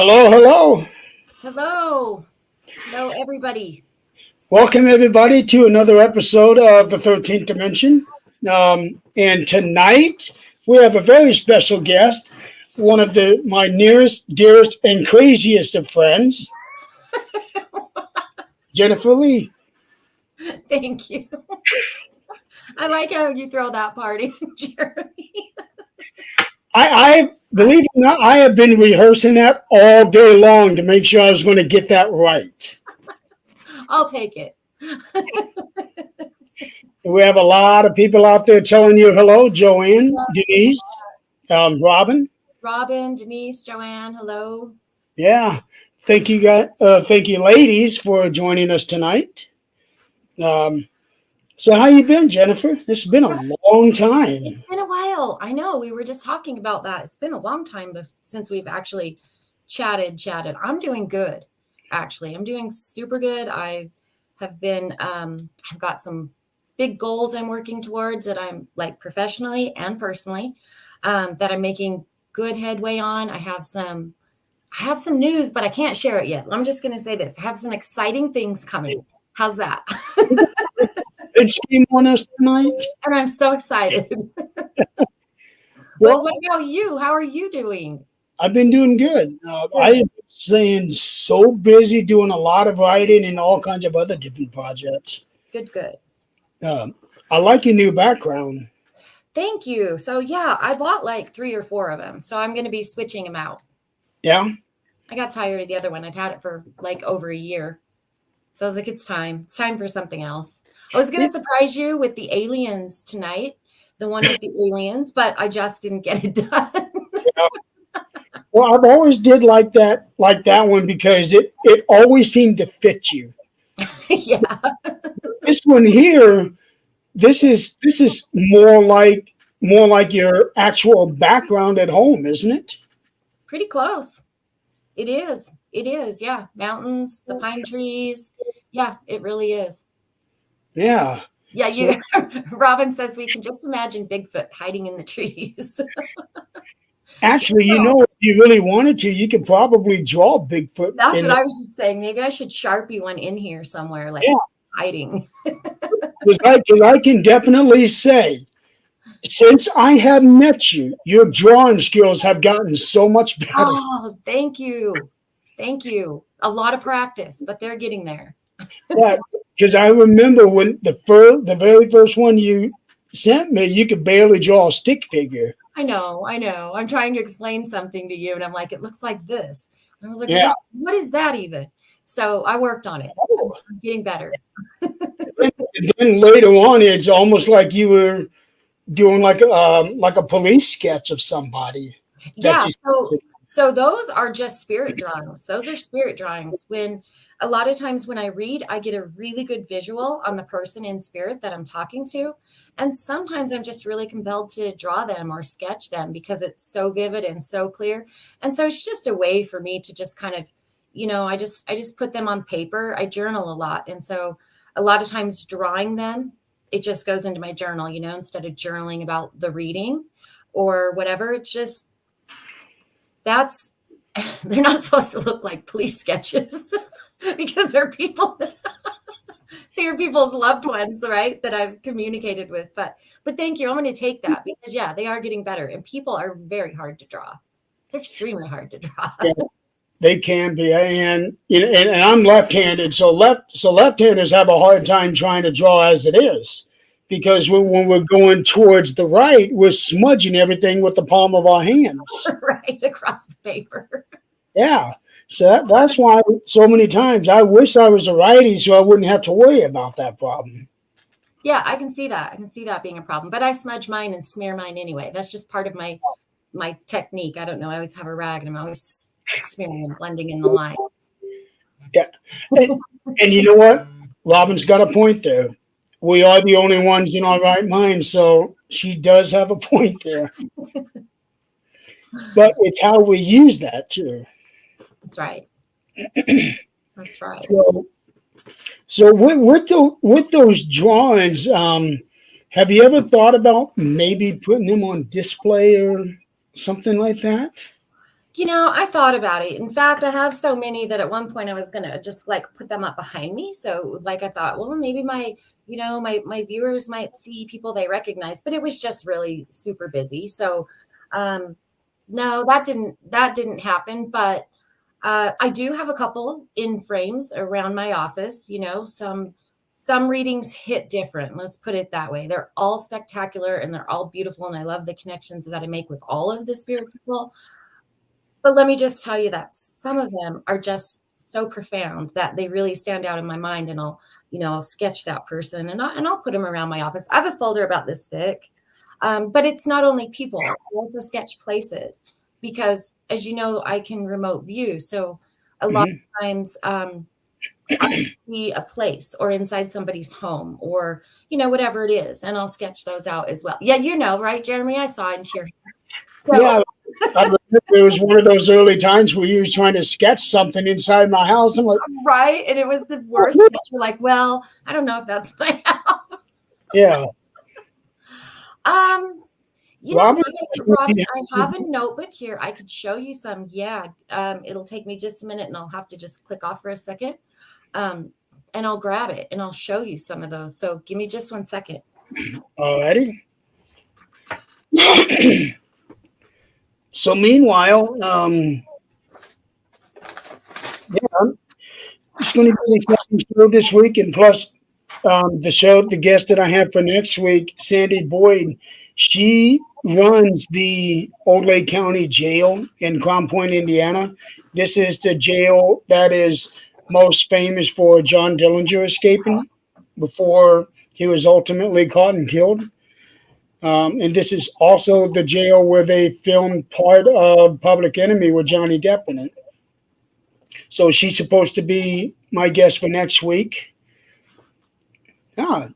Hello, hello. Hello. Hello, everybody. Welcome, everybody, to another episode of the 13th Dimension. And tonight, we have a very special guest, one of my nearest, dearest, and craziest of friends, Jennifer Lee. Thank you. I like how you throw that part in, Jeremy. I believe it or not, I have been rehearsing that all day long to make sure I was going to get that right. I'll take it. We have a lot of people out there telling you hello, Joanne, Denise, Robin. Robin, Denise, Joanne, hello. Yeah. Thank you, guys. Thank you, ladies, for joining us tonight. So, how you been, Jennifer? It's been a long time. It's been a while. I know. We were just talking about that. It's been a long time since we've actually chatted. I'm doing good, actually. I'm doing super good. I have been, I've got some big goals I'm working towards that I'm like professionally and personally, that I'm making good headway on. I have some news, but I can't share it yet. I'm just going to say this. I have some exciting things coming. How's that? Big scheme on us tonight. And I'm so excited. Well, what about you? How are you doing? I've been doing good. I have been staying so busy doing a lot of writing and all kinds of other different projects. Good. I like your new background. Thank you. So yeah, I bought like 3 or 4 of them. So I'm going to be switching them out. Yeah. I got tired of the other one. I'd had it for like over a year. So I was like, it's time. It's time for something else. I was going to surprise you with the aliens tonight, the one with the aliens, but I just didn't get it done. Yeah. Well, I've always did like that one because it always seemed to fit you. Yeah. This one here, this is more like your actual background at home, isn't it? Pretty close. It is. Yeah. Mountains, the pine trees. Yeah, it really is. Yeah. Yeah. Robin says we can just imagine Bigfoot hiding in the trees. Actually, if you really wanted to, you could probably draw Bigfoot. That's what I was just saying. Maybe I should Sharpie one in here somewhere, like hiding. Because I can definitely say, since I have met you, your drawing skills have gotten so much better. Oh, thank you. A lot of practice, but they're getting there. Yeah, because I remember when the very first one you sent me, you could barely draw a stick figure. I know. I'm trying to explain something to you, and I'm like, it looks like this. And I was like, Yeah. what is that even? So I worked on it. I'm getting better. And then later on, it's almost like you were doing like a police sketch of somebody. Yeah. So those are just spirit drawings. Those are spirit drawings. When a lot of times when I read, I get a really good visual on the person in spirit that I'm talking to. And sometimes I'm just really compelled to draw them or sketch them because it's so vivid and so clear. And so it's just a way for me to just kind of, I just put them on paper. I journal a lot. And so a lot of times drawing them, it just goes into my journal, instead of journaling about the reading or whatever. It's just, they're not supposed to look like police sketches because they're people's loved ones, right? That I've communicated with. But thank you. I'm going to take that because they are getting better and people are very hard to draw. They're extremely hard to draw. Yeah, they can be, and I'm left-handed, so left-handers have a hard time trying to draw as it is. Because when we're going towards the right, we're smudging everything with the palm of our hands. Right across the paper. Yeah. So that's why so many times I wish I was a righty so I wouldn't have to worry about that problem. Yeah, I can see that. I can see that being a problem. But I smudge mine and smear mine anyway. That's just part of my technique. I don't know. I always have a rag and I'm always smearing and blending in the lines. Yeah. And you know what? Robin's got a point there. We are the only ones in our right mind, so she does have a point there. But it's how we use that too. That's right. That's right. So with those drawings, have you ever thought about maybe putting them on display or something like that? I thought about it. In fact, I have so many that at one point I was gonna just like put them up behind me. So like I thought, well, maybe my viewers might see people they recognize, but it was just really super busy. So um no, that didn't happen. But I do have a couple in frames around my office. Some readings hit different. Let's put it that way. They're all spectacular and they're all beautiful, and I love the connections that I make with all of the spirit people. But let me just tell you that some of them are just so profound that they really stand out in my mind, and I'll sketch that person, and I'll put them around my office. I have a folder about this thick, but it's not only people. I also sketch places because, as you know, I can remote view. So a lot Hmm. of times, I see a place or inside somebody's home or whatever it is, and I'll sketch those out as well. Yeah, right, Jeremy? I saw into your so Yeah, I remember it was one of those early times where you was trying to sketch something inside my house. I'm like, right, and it was the worst. "Oh, But you're like, well, I don't know if that's my house. yeah, Um, you know Robert. what, Rob? I have a notebook here. I could show you some. Yeah, it'll take me just a minute, and I'll have to just click off for a second. Um, and I'll grab it, and I'll show you some of those. So give me just 1 second. Alrighty. So meanwhile, yeah, it's going to be an exciting show this week, and plus the guest that I have for next week, Sandy Boyd. She runs the Old Lake County Jail in Crown Point, Indiana. This is the jail that is most famous for John Dillinger escaping before he was ultimately caught and killed. And this is also the jail where they filmed part of Public Enemy with Johnny Depp in it. So she's supposed to be my guest for next week. Yeah,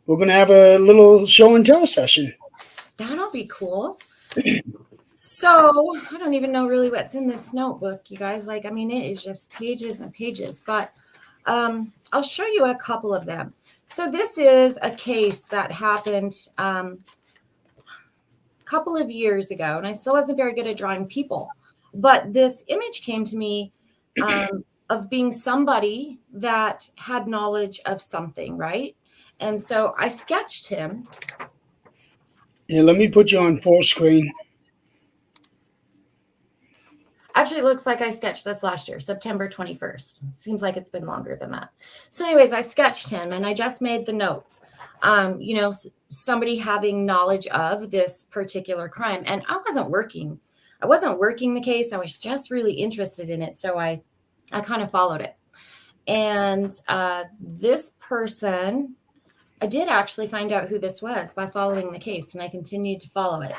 we're going to have a little show and tell session. That'll be cool. So I don't even know really what's in this notebook, you guys. Like, I mean, it is just pages and pages, but I'll show you a couple of them. So this is a case that happened a couple of years ago, and I still wasn't very good at drawing people, but this image came to me of being somebody that had knowledge of something, right? And so I sketched him. Yeah, let me put you on full screen. Actually, it looks like I sketched this last year, September 21st. Seems like it's been longer than that. So anyways, I sketched him and I just made the notes. Somebody having knowledge of this particular crime. And I wasn't working the case. I was just really interested in it. So I kind of followed it. And this person, I did actually find out who this was by following the case, and I continued to follow it.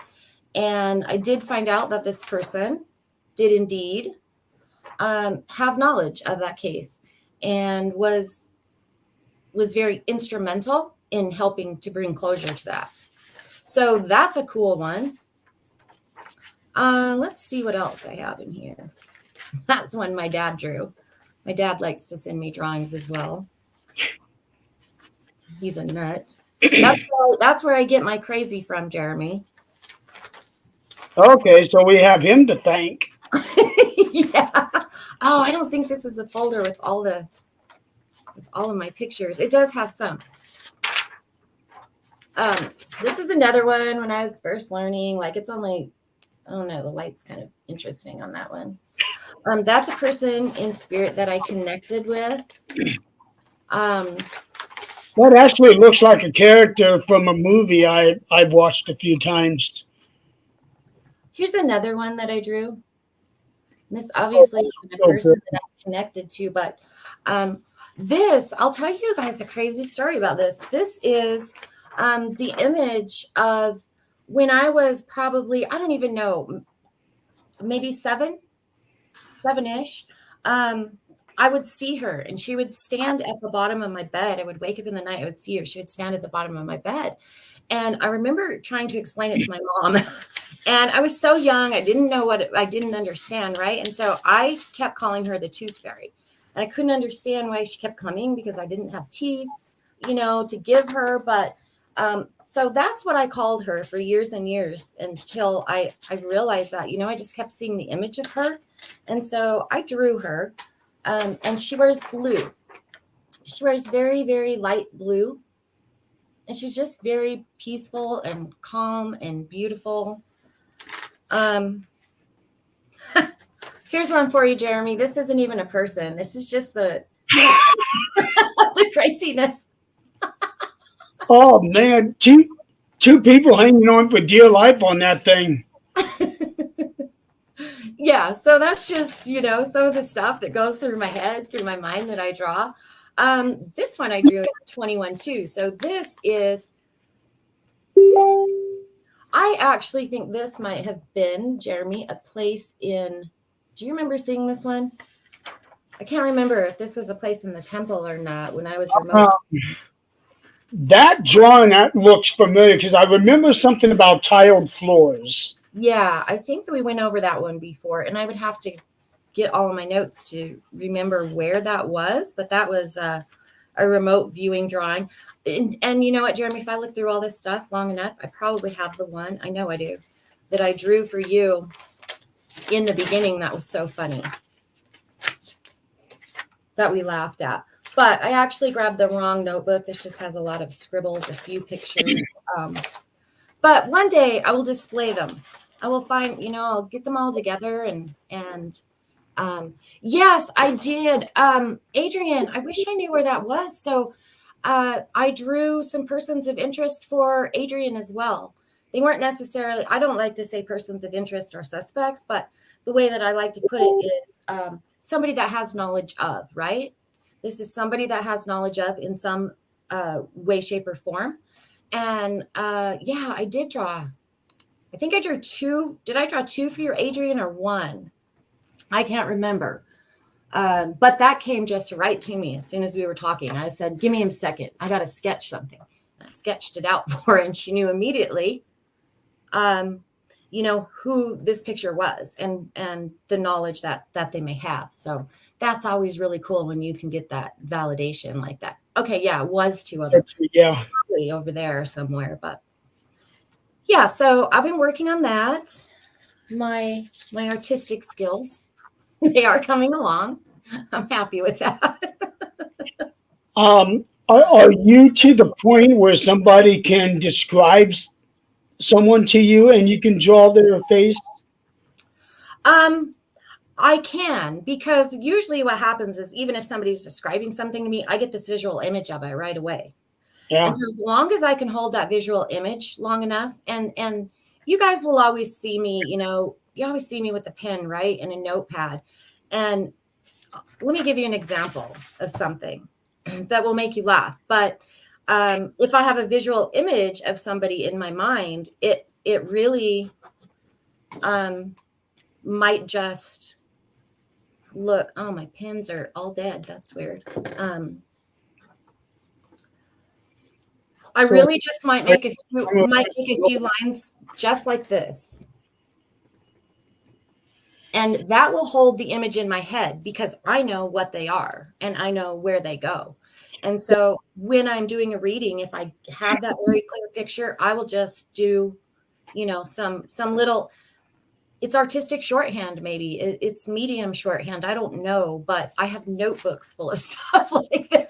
And I did find out that this person did indeed have knowledge of that case and was very instrumental in helping to bring closure to that. So that's a cool one. Let's see what else I have in here. That's one my dad drew. My dad likes to send me drawings as well. He's a nut. That's where I get my crazy from, Jeremy. Okay, so we have him to thank. Yeah. Oh, I don't think this is a folder with all of my pictures. It does have some. This is another one when I was first learning. Like, it's only, oh no, the light's kind of interesting on that one. That's a person in spirit that I connected with. That actually looks like a character from a movie I've watched a few times. Here's another one that I drew. This obviously is a person that I'm connected to, but this, I'll tell you guys a crazy story about this. This is the image of when I was probably, I don't even know, maybe seven-ish. I would see her and she would stand at the bottom of my bed. I would wake up in the night, I would see her. She would stand at the bottom of my bed. And I remember trying to explain it to my mom. And I was so young, I didn't know I didn't understand, right? And so I kept calling her the tooth fairy. And I couldn't understand why she kept coming because I didn't have teeth, to give her. But So that's what I called her for years and years until I realized that, I just kept seeing the image of her. And so I drew her, and she wears blue. She wears very, very light blue. And she's just very peaceful and calm and beautiful. Um, Here's one for you, Jeremy. This isn't even a person. This is just the the craziness. Oh man, two people hanging on for dear life on that thing. Yeah, so that's just, some of the stuff that goes through my head, through my mind that I draw. This one I drew at 21 too. So this is, I actually think this might have been, Jeremy, a place in, do you remember seeing this one? I can't remember if this was a place in the temple or not when I was remote. That drawing that looks familiar because I remember something about tiled floors. Yeah, I think that we went over that one before, and I would have to get all of my notes to remember where that was, but that was a remote viewing drawing. And you know what, Jeremy, if I look through all this stuff long enough, I probably have the one, I know I do, that I drew for you in the beginning. That was so funny that we laughed at. But I actually grabbed the wrong notebook. This just has a lot of scribbles, a few pictures. But one day I will display them. I will find, I'll get them all together and yes, I did. Adrian, I wish I knew where that was. So I drew some persons of interest for Adrian as well. They weren't necessarily, I don't like to say persons of interest or suspects, but the way that I like to put it is somebody that has knowledge of, right? This is somebody that has knowledge of in some way, shape, or form. And yeah, I did draw. I think I drew two. Did I draw two for your Adrian or one? I can't remember. But that came just right to me as soon as we were talking. I said, give me a second. I got to sketch something. And I sketched it out for her, and she knew immediately, who this picture was and the knowledge that they may have. So that's always really cool when you can get that validation like that. Okay, yeah, it was two of them. Yeah. Probably over there somewhere, but yeah, so I've been working on that. My artistic skills, they are coming along. I'm happy with that. Are you to the point where somebody can describe someone to you and you can draw their face? I can, because usually what happens is even if somebody's describing something to me, I get this visual image of it right away. Yeah. And so as long as I can hold that visual image long enough, and you guys will always see me, you always see me with a pen, right? And a notepad. And let me give you an example of something that will make you laugh. But if I have a visual image of somebody in my mind, it really might just look, oh, my pens are all dead. That's weird. I really just might make a few lines just like this. And that will hold the image in my head because I know what they are and I know where they go. And so when I'm doing a reading, if I have that very clear picture, I will just do, some little, it's artistic shorthand, maybe it's medium shorthand. I don't know, but I have notebooks full of stuff like that.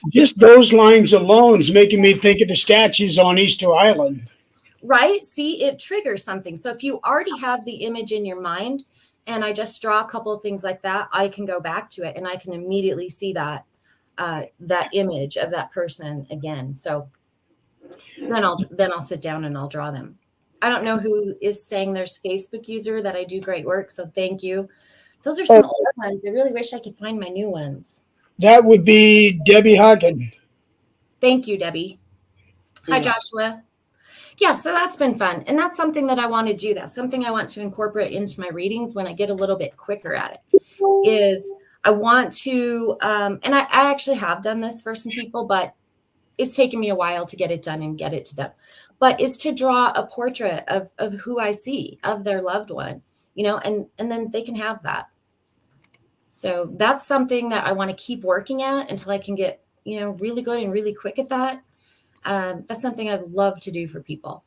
Just those lines alone is making me think of the statues on Easter Island. Right? See, it triggers something. So if you already have the image in your mind and I just draw a couple of things like that, I can go back to it and I can immediately see that image of that person again. So then I'll sit down and I'll draw them. I don't know who is saying there's Facebook user that I do great work. So thank you. Those are some old ones. I really wish I could find my new ones. That would be Debbie Hagen. Thank you, Debbie. Yeah. Hi, Joshua. Yeah, so that's been fun. And that's something that I want to do. That's something I want to incorporate into my readings when I get a little bit quicker at it, is I want to, and I actually have done this for some people, but it's taken me a while to get it done and get it to them. But is to draw a portrait of who I see, of their loved one, and then they can have that. So that's something that I want to keep working at until I can get, really good and really quick at that. That's something I'd love to do for people.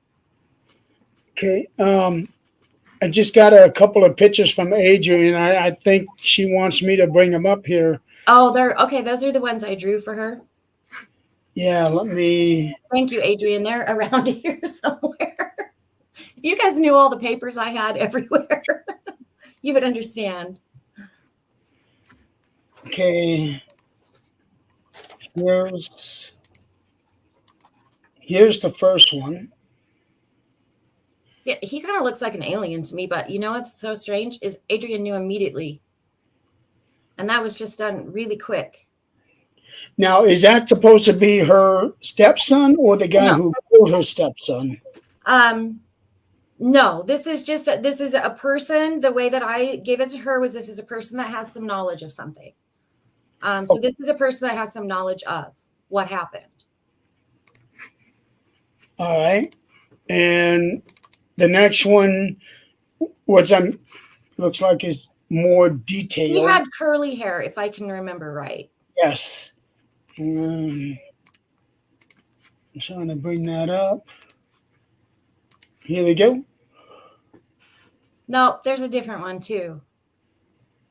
Okay. I just got a couple of pictures from Adrian. I think she wants me to bring them up here. Oh, they're okay. Those are the ones I drew for her. Yeah, let me. Thank you, Adrian. They're around here somewhere. You guys knew all the papers I had everywhere. You would understand. Okay. Here's the first one. Yeah, he kind of looks like an alien to me, but you know what's so strange is Adrian knew immediately. And that was just done really quick. Now, is that supposed to be her stepson or the guy No. who killed her stepson? No, this is a person. The way that I gave it to her was this is a person that has some knowledge of something. So this is a person that has some knowledge of what happened. All right. And the next one, which looks like is more detailed. He had curly hair, if I can remember right. Yes. I'm trying to bring that up. Here we go. No, there's a different one too.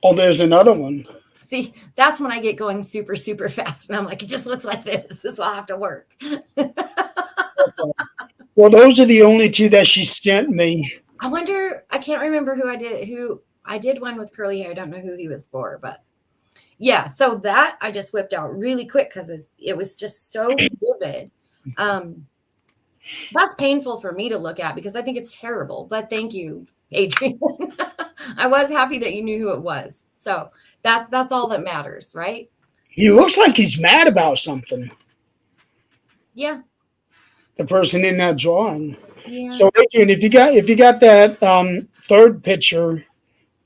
Oh, there's another one. See, that's when I get going super, super fast. And I'm like, it just looks like this. This will have to work. Well, those are the only two that she sent me. I wonder, I can't remember who I did one with curly hair. I don't know who he was for, but yeah. So that I just whipped out really quick because it was just so vivid. That's painful for me to look at because I think it's terrible, but thank you, Adrian. I was happy that you knew who it was. So that's all that matters, right? He looks like he's mad about something. Yeah. The person in that drawing. Yeah. So Adrian, if you got that third picture,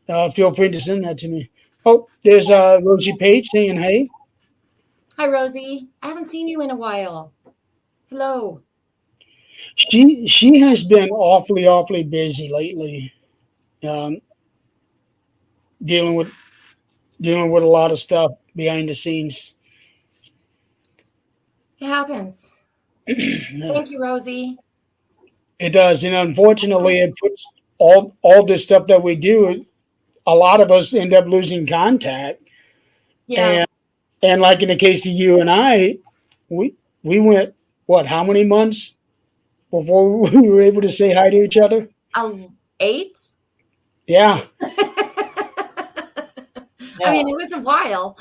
feel free to send that to me. Oh, there's Rosie Page saying hey. Hi, Rosie. I haven't seen you in a while. Hello. She has been awfully busy lately, dealing with a lot of stuff behind the scenes. It happens. Thank you, Rosie. It does, and unfortunately, it puts all this stuff that we do. A lot of us end up losing contact. Yeah. And like in the case of you and I, we went how many months before we were able to say hi to each other? 8? Yeah. I mean, it was a while.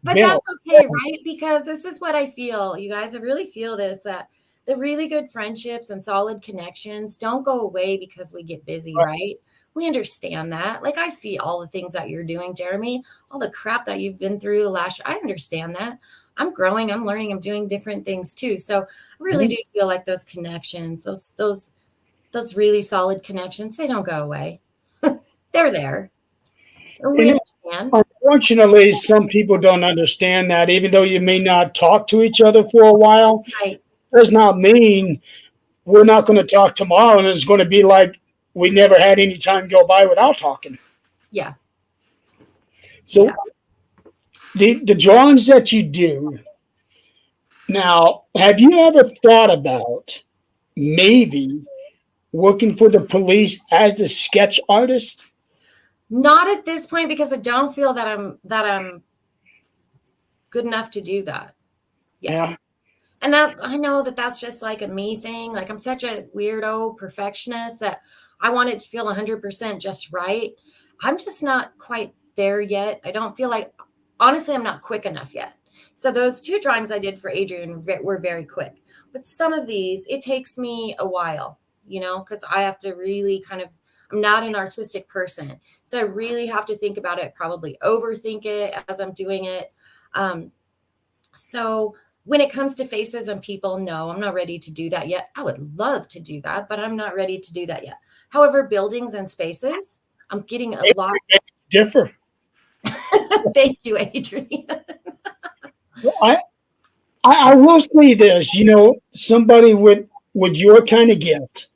But that's okay, right? Because this is what I feel. You guys, I really feel this, that the really good friendships and solid connections don't go away because we get busy, right? We understand that. Like, I see all the things that you're doing, Jeremy, all the crap that you've been through the last year. I understand that. I'm growing, I'm learning, I'm doing different things too. So I really do feel like those connections, those really solid connections, they don't go away. They're there. We understand. Unfortunately, some people don't understand that. Even though you may not talk to each other for a while, Right. does not mean we're not going to talk tomorrow and it's going to be like we never had any time go by without talking. Yeah. So the drawings that you do now, have you ever thought about maybe working for the police as the sketch artist? Not at this point, because I don't feel that I'm good enough to do that. Yeah. And that I know that that's just like a me thing. Like, I'm such a weirdo perfectionist that I want it to feel 100% just right. I'm just not quite there yet. I don't feel like, honestly, I'm not quick enough yet. So those 2 drawings I did for Adrian were very quick. But some of these, it takes me a while, because I have to really I'm not an artistic person. So I really have to think about it, probably overthink it as I'm doing it. So when it comes to faces and people, no, I'm not ready to do that yet. I would love to do that, but I'm not ready to do that yet. However, buildings and spaces, I'm getting a lot. Differ. Thank you, Adrian. I will say this, somebody with your kind of gift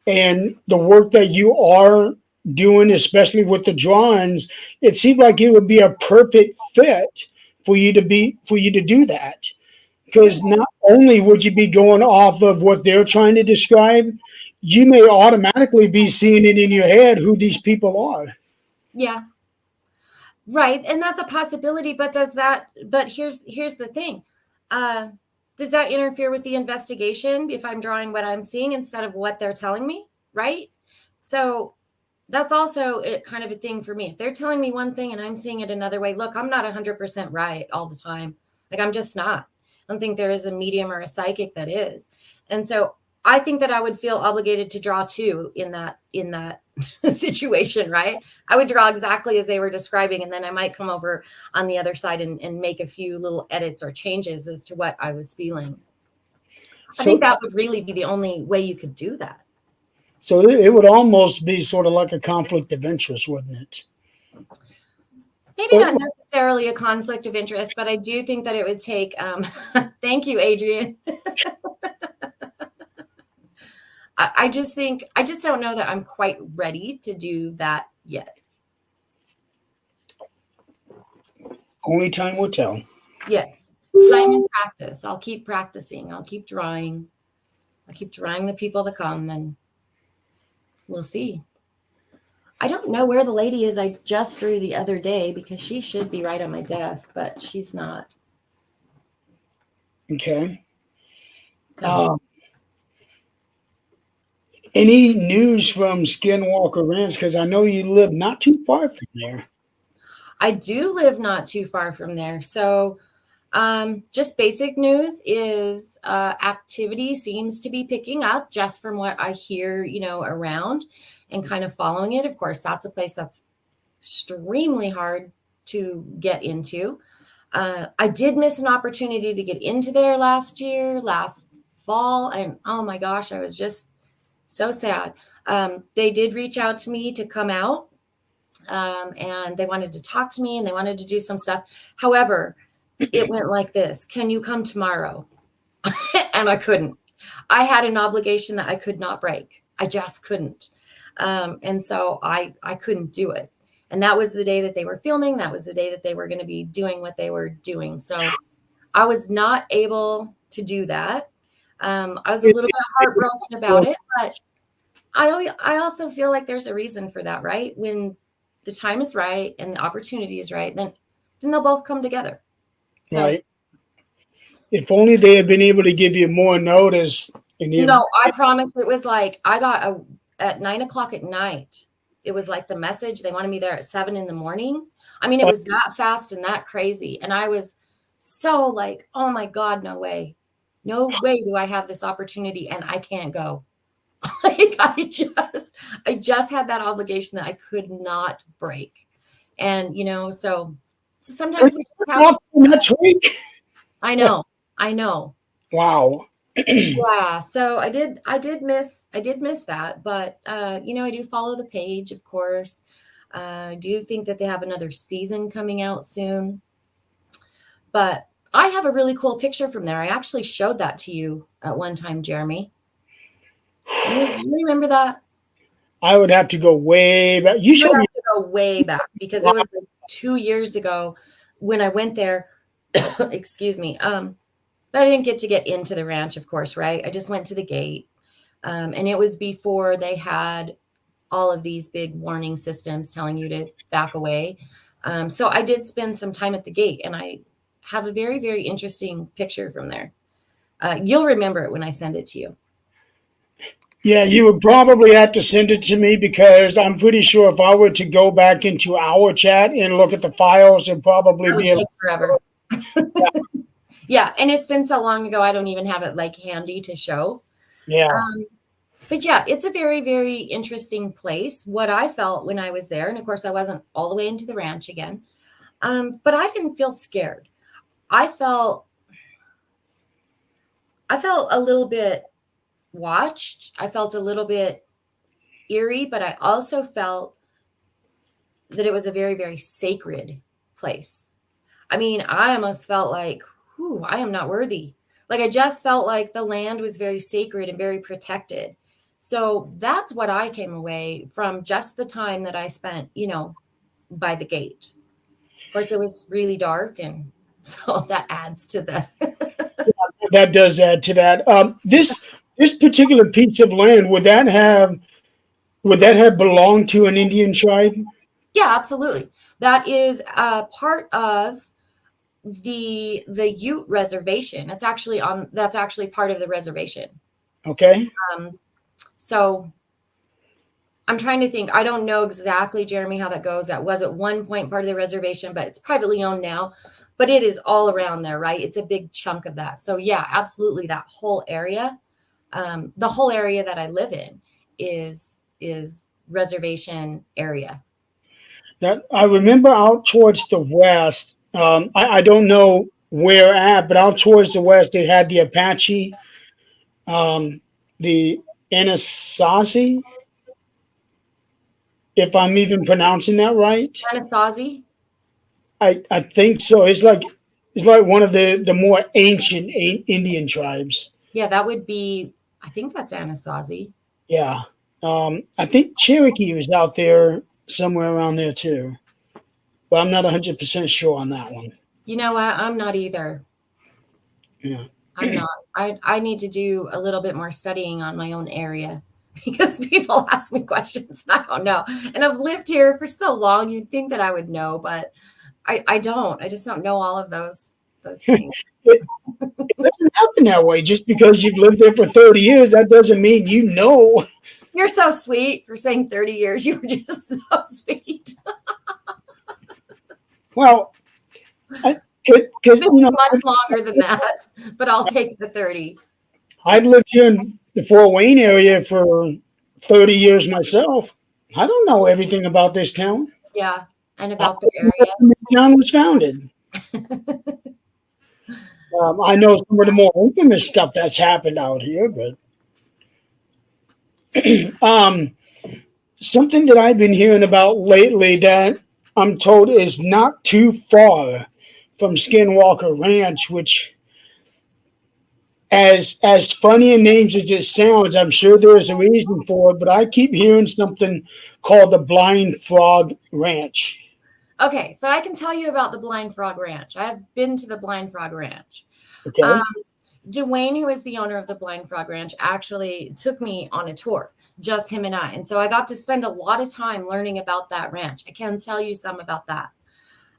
and the work that you are doing, especially with the drawings, it seemed like it would be a perfect fit for you to do that. because not only would you be going off of what they're trying to describe, you may automatically be seeing it in your head who these people are. Yeah. Right. And that's a possibility, but here's the thing. Does that interfere with the investigation if I'm drawing what I'm seeing instead of what they're telling me? Right. So that's also kind of a thing for me. If they're telling me one thing and I'm seeing it another way, look, I'm not 100% right all the time. Like, I'm just not. I don't think there is a medium or a psychic that is. And so I think that I would feel obligated to draw too in that situation, right? I would draw exactly as they were describing, and then I might come over on the other side and make a few little edits or changes as to what I was feeling. I think that would really be the only way you could do that. So it would almost be sort of like a conflict of interest, wouldn't it? Maybe not necessarily a conflict of interest, but I do think that it would take, thank you, Adrian. I just don't know that I'm quite ready to do that yet. Only time will tell. Yes. Time and practice. I'll keep practicing. I'll keep drawing. I'll keep drawing the people that come, and we'll see. I don't know where the lady is I just drew the other day, because she should be right on my desk, but she's not. Okay. Any news from Skinwalker Ranch? Because I know you live not too far from there. I do live not too far from there. So just basic news is activity seems to be picking up just from what I hear, around and kind of following it. Of course, that's a place that's extremely hard to get into. I did miss an opportunity to get into there last fall. And oh my gosh, I was just so sad. They did reach out to me to come out, and they wanted to talk to me and they wanted to do some stuff. However, it went like this: can you come tomorrow? And I couldn't. I had an obligation that I could not break. I just couldn't. And so I couldn't do it. And that was the day that they were filming. That was the day that they were going to be doing what they were doing. So I was not able to do that. I was a little bit heartbroken about it, but I also feel like there's a reason for that, right? When the time is right and the opportunity is right, then they'll both come together. So, right. If only they had been able to give you more notice. I promise. It was like I got at 9:00 at night. It was like the message. They wanted me there at 7 a.m. I mean, it was that fast and that crazy. And I was so like, oh my God, no way. No way do I have this opportunity and I can't go. Like I just had that obligation that I could not break. And, so sometimes we just have next week. I know. Wow. Yeah. So I did miss that, but I do follow the page, of course. I do think that they have another season coming out soon. But I have a really cool picture from there. I actually showed that to you at one time, Jeremy. Do you remember that? I would have to go way back. You should have to go way back because it was like 2 years ago when I went there. Excuse me. But I didn't get into the ranch, of course, right? I just went to the gate. And it was before they had all of these big warning systems telling you to back away. So I did spend some time at the gate, and I have a very, very interesting picture from there. You'll remember it when I send it to you. Yeah, you would probably have to send it to me because I'm pretty sure if I were to go back into our chat and look at the files, it'd probably take forever. Yeah, and it's been so long ago, I don't even have it like handy to show. Yeah. But yeah, it's a very, very interesting place. What I felt when I was there, and of course I wasn't all the way into the ranch again, but I didn't feel scared. I felt a little bit watched. I felt a little bit eerie, but I also felt that it was a very, very sacred place. I mean, I almost felt like, I am not worthy. Like I just felt like the land was very sacred and very protected. So that's what I came away from, just the time that I spent, by the gate. Of course, it was really dark and So that adds to the. That does add to that. This particular piece of land, would that have belonged to an Indian tribe? Yeah, absolutely. That is part of the Ute reservation. That's actually part of the reservation. Okay. So I'm trying to think. I don't know exactly, Jeremy, how that goes. That was at one point part of the reservation, but it's privately owned now. But it is all around there, right? It's a big chunk of that. So yeah, absolutely. That whole area, the whole area that I live in, is reservation area. That I remember out towards the west. I don't know where at, but out towards the west, they had the Apache, the Anasazi, if I'm even pronouncing that right. Anasazi. I think so. It's like one of the more ancient Indian tribes. Yeah, that would be. I think that's Anasazi. Yeah. I think Cherokee was out there somewhere around there too, but I'm not 100% sure on that one. You know what? I'm not either. Yeah. I'm not. I need to do a little bit more studying on my own area because people ask me questions and I don't know. And I've lived here for so long, you'd think that I would know, but I don't. I just don't know all of those things. It, it doesn't happen that way. Just because you've lived there for 30 years, that doesn't mean you know. You're so sweet for saying 30 years. You were just so sweet. Well, because Maybe much longer than that, but I'll take the 30. I've lived here in the Fort Wayne area for 30 years myself. I don't know everything about this town. Yeah, and I about don't the know when this town was founded. area. I know some of the more infamous stuff that's happened out here, but um, something that I've been hearing about lately that I'm told is not too far from Skinwalker Ranch, which, as funny a names as it sounds, I'm sure there's a reason for it, but I keep hearing something called the Blind Frog Ranch. Okay, so I can tell you about the Blind Frog Ranch. I've been to the Blind Frog Ranch. Okay. Dwayne, who is the owner of the Blind Frog Ranch, actually took me on a tour, just him and I. And so I got to spend a lot of time learning about that ranch. I can tell you some about that.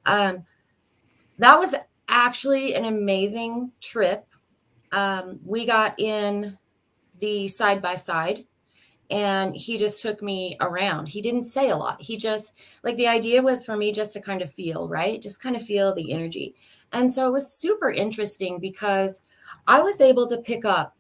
That was actually an amazing trip. We got in the side by side and he just took me around. He didn't say a lot. He just, like, the idea was for me just to kind of feel, right? Just kind of feel the energy. And so it was super interesting because I was able to pick up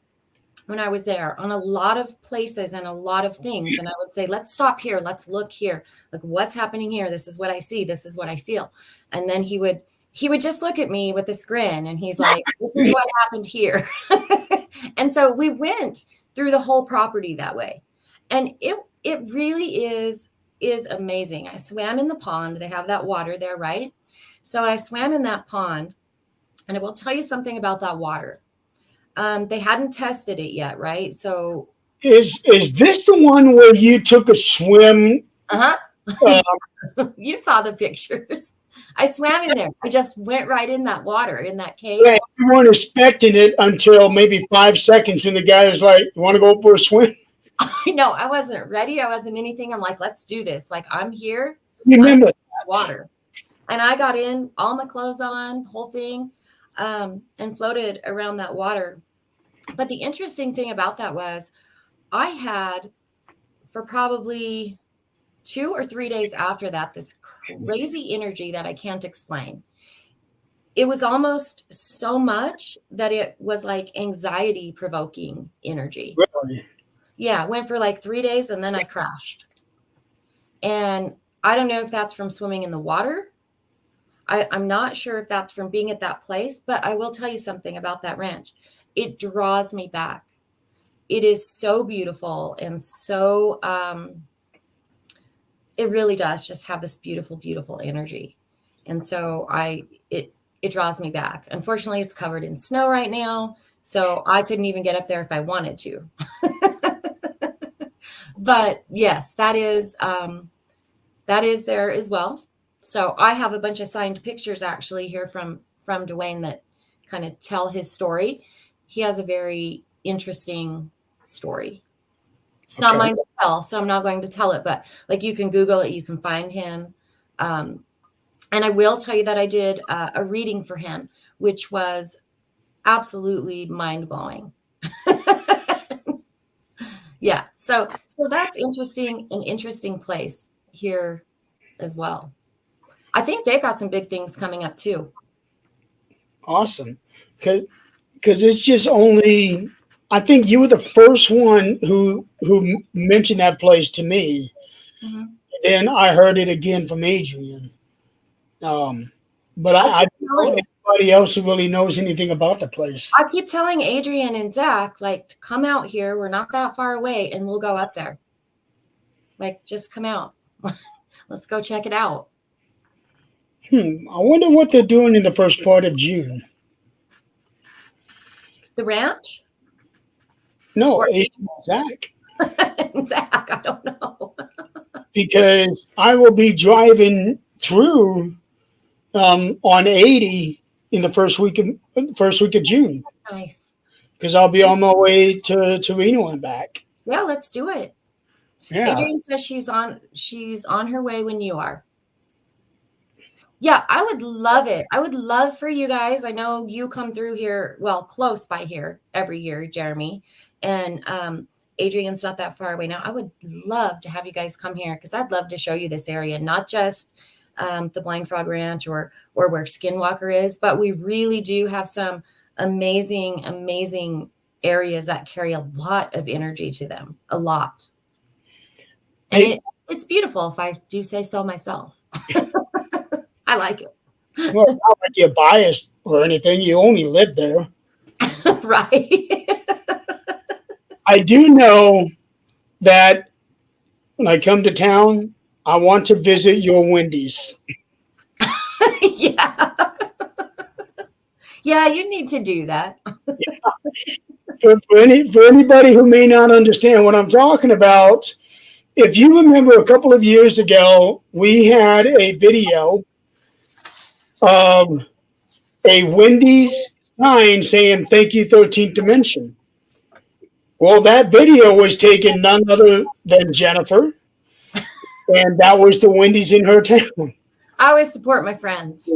when I was there on a lot of places and a lot of things. And I would say, let's stop here. Let's look here. Like, what's happening here? This is what I see. This is what I feel. And then he would just look at me with this grin and he's like, this is what happened here. And so we went through the whole property that way. And it really is amazing. I swam in the pond. They have that water there, right? So I swam in that pond, and I will tell you something about that water. They hadn't tested it yet, right? So Is this the one where you took a swim? You saw the pictures. I swam in there. I just went right in that water in that cave. Yeah, you weren't expecting it until maybe 5 seconds when the guy was like, "You want to go for a swim?" No, I wasn't ready. I wasn't anything. I'm like, let's do this. Like, I'm here. You remember that. Water. And I got in, all my clothes on, whole thing, and floated around that water. But the interesting thing about that was I had, for probably 2 or 3 days after that, this crazy energy that I can't explain. It was almost so much that it was like anxiety provoking energy. Really? Yeah, went for like 3 days and then I crashed. And I don't know if that's from swimming in the water. I'm not sure if that's from being at that place, but I will tell you something about that ranch. It draws me back. It is so beautiful and so, it really does just have this beautiful, beautiful energy. And so it draws me back. Unfortunately, it's covered in snow right now, so I couldn't even get up there if I wanted to. But yes, that is there as well. So I have a bunch of signed pictures actually here from from Dwayne that kind of tell his story. He has a very interesting story. It's not mine to tell, so I'm not going to tell it, but like you can Google it, you can find him. And I will tell you that I did a reading for him, which was absolutely mind-blowing. Yeah, so that's interesting, an interesting place here as well. I think they've got some big things coming up too. Awesome. Because it's just only, I think you were the first one who mentioned that place to me. Mm-hmm. Then I heard it again from Adrian. But I don't know anybody else who really knows anything about the place. I keep telling Adrian and Zach, like, come out here. We're not that far away, and we'll go up there. Like, just come out. Let's go check it out. I wonder what they're doing in the first part of June. The ranch? No, Zach. Zach, I don't know. Because I will be driving through on 80 in the first week of June. Nice. Because I'll be on my way to Reno and back. Yeah, let's do it. Yeah. Adrian says she's on her way when you are. Yeah, I would love it. I would love for you guys. I know you come through here, well, close by here every year, Jeremy. And Adrian's not that far away now. I would love to have you guys come here because I'd love to show you this area, not just the Blind Frog Ranch or where Skinwalker is, but we really do have some amazing, amazing areas that carry a lot of energy to them, a lot. And it's beautiful if I do say so myself. I like it. Well, not like you're biased or anything. You only live there. Right. I do know that when I come to town, I want to visit your Wendy's. Yeah. Yeah, you need to do that. Yeah. For anybody who may not understand what I'm talking about, if you remember a couple of years ago, we had a video of a Wendy's sign saying, "Thank you, 13th Dimension." Well, that video was taken none other than Jennifer, and that was the Wendy's in her town. I always support my friends.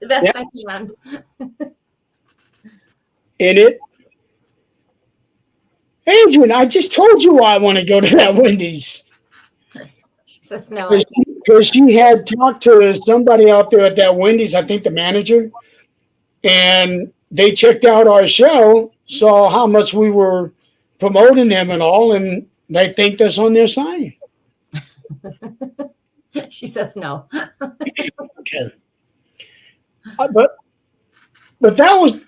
The best I can. Adrian, I just told you why I want to go to that Wendy's. She says no. Because she had talked to somebody out there at that Wendy's, I think the manager, and they checked out our show, saw how much we were promoting them and all, and they thanked us on their sign. She says no. Okay. But that was,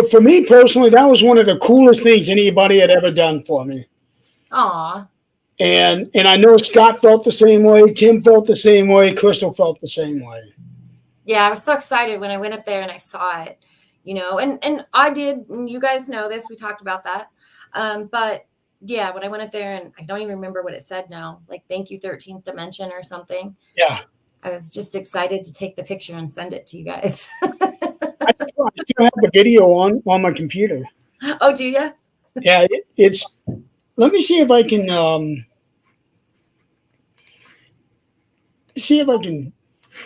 for me personally, that was one of the coolest things anybody had ever done for me. Aw. And I know Scott felt the same way, Tim felt the same way, Crystal felt the same way. Yeah, I was so excited when I went up there and I saw it, and I did, and you guys know this, we talked about that. But yeah, when I went up there and I don't even remember what it said now, like, thank you, 13th Dimension or something. Yeah. I was just excited to take the picture and send it to you guys. I still have the video on my computer. Oh, do you? Yeah, it's, let me see if I can,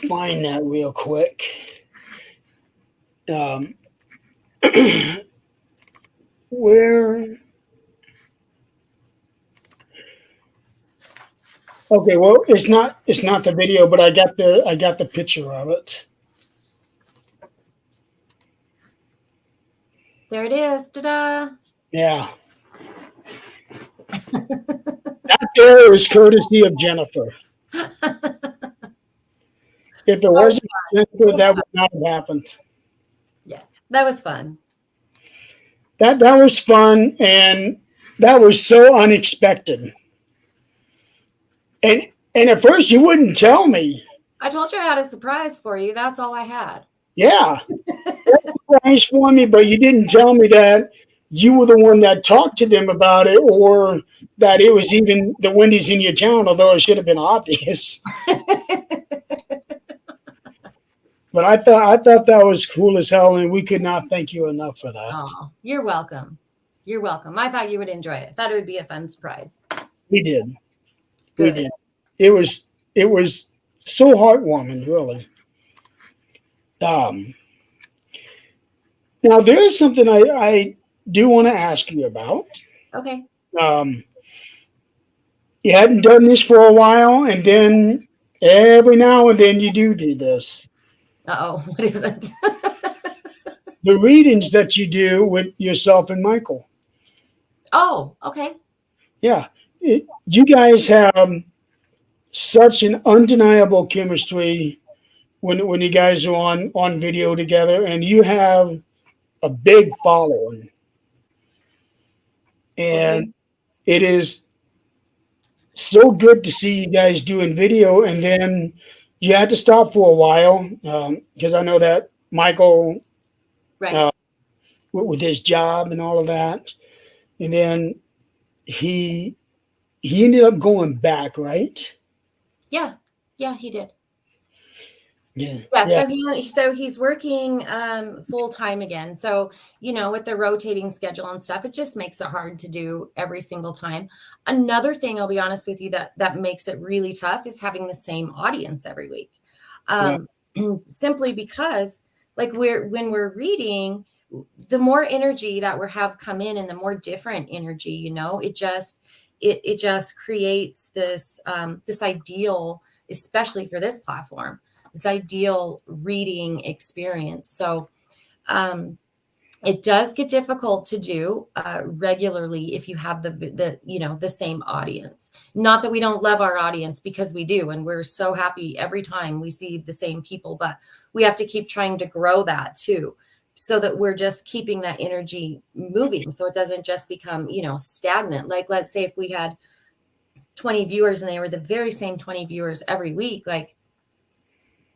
find that real quick. Where? Okay, well, it's not the video, but I got the picture of it. There it is. Ta-da! Yeah. That there is courtesy of Jennifer. If it wasn't Jennifer, that would not have happened. Yeah, that was fun. That was fun, and that was so unexpected. And at first you wouldn't tell me. I told you I had a surprise for you. That's all I had. Yeah. Surprise for me, but you didn't tell me that you were the one that talked to them about it, or that it was even the Wendy's in your town, although it should have been obvious. But I thought that was cool as hell, and we could not thank you enough for that. Oh, you're welcome. You're welcome. I thought you would enjoy it. I thought it would be a fun surprise. We did. We Good. did. It was so heartwarming, really. Um, Now there is something I do want to ask you about. Okay. Um, you hadn't done this for a while, and then every now and then you do this. Uh-oh. What is it? The readings that you do with yourself and Michael. Oh, okay. Yeah, you guys have such an undeniable chemistry when you guys are on video together, and you have a big following, Okay. and it is so good to see you guys doing video. And then you had to stop for a while because I know that Michael Right. uh, with his job and all of that, and then he ended up going back, right? Yeah. Yeah, he did. Yeah, Yeah, yeah, so he's working full time again. So, with the rotating schedule and stuff, it just makes it hard to do every single time. Another thing, I'll be honest with you, that makes it really tough is having the same audience every week. yeah. Um, simply because like when we're reading, the more energy that we have come in and the more different energy, it just creates this ideal, especially for this platform, this ideal reading experience. So it does get difficult to do regularly if you have the same audience. Not that we don't love our audience, because we do, and we're so happy every time we see the same people, but we have to keep trying to grow that too, so that we're just keeping that energy moving, so it doesn't just become stagnant. Like, let's say if we had 20 viewers and they were the very same 20 viewers every week, like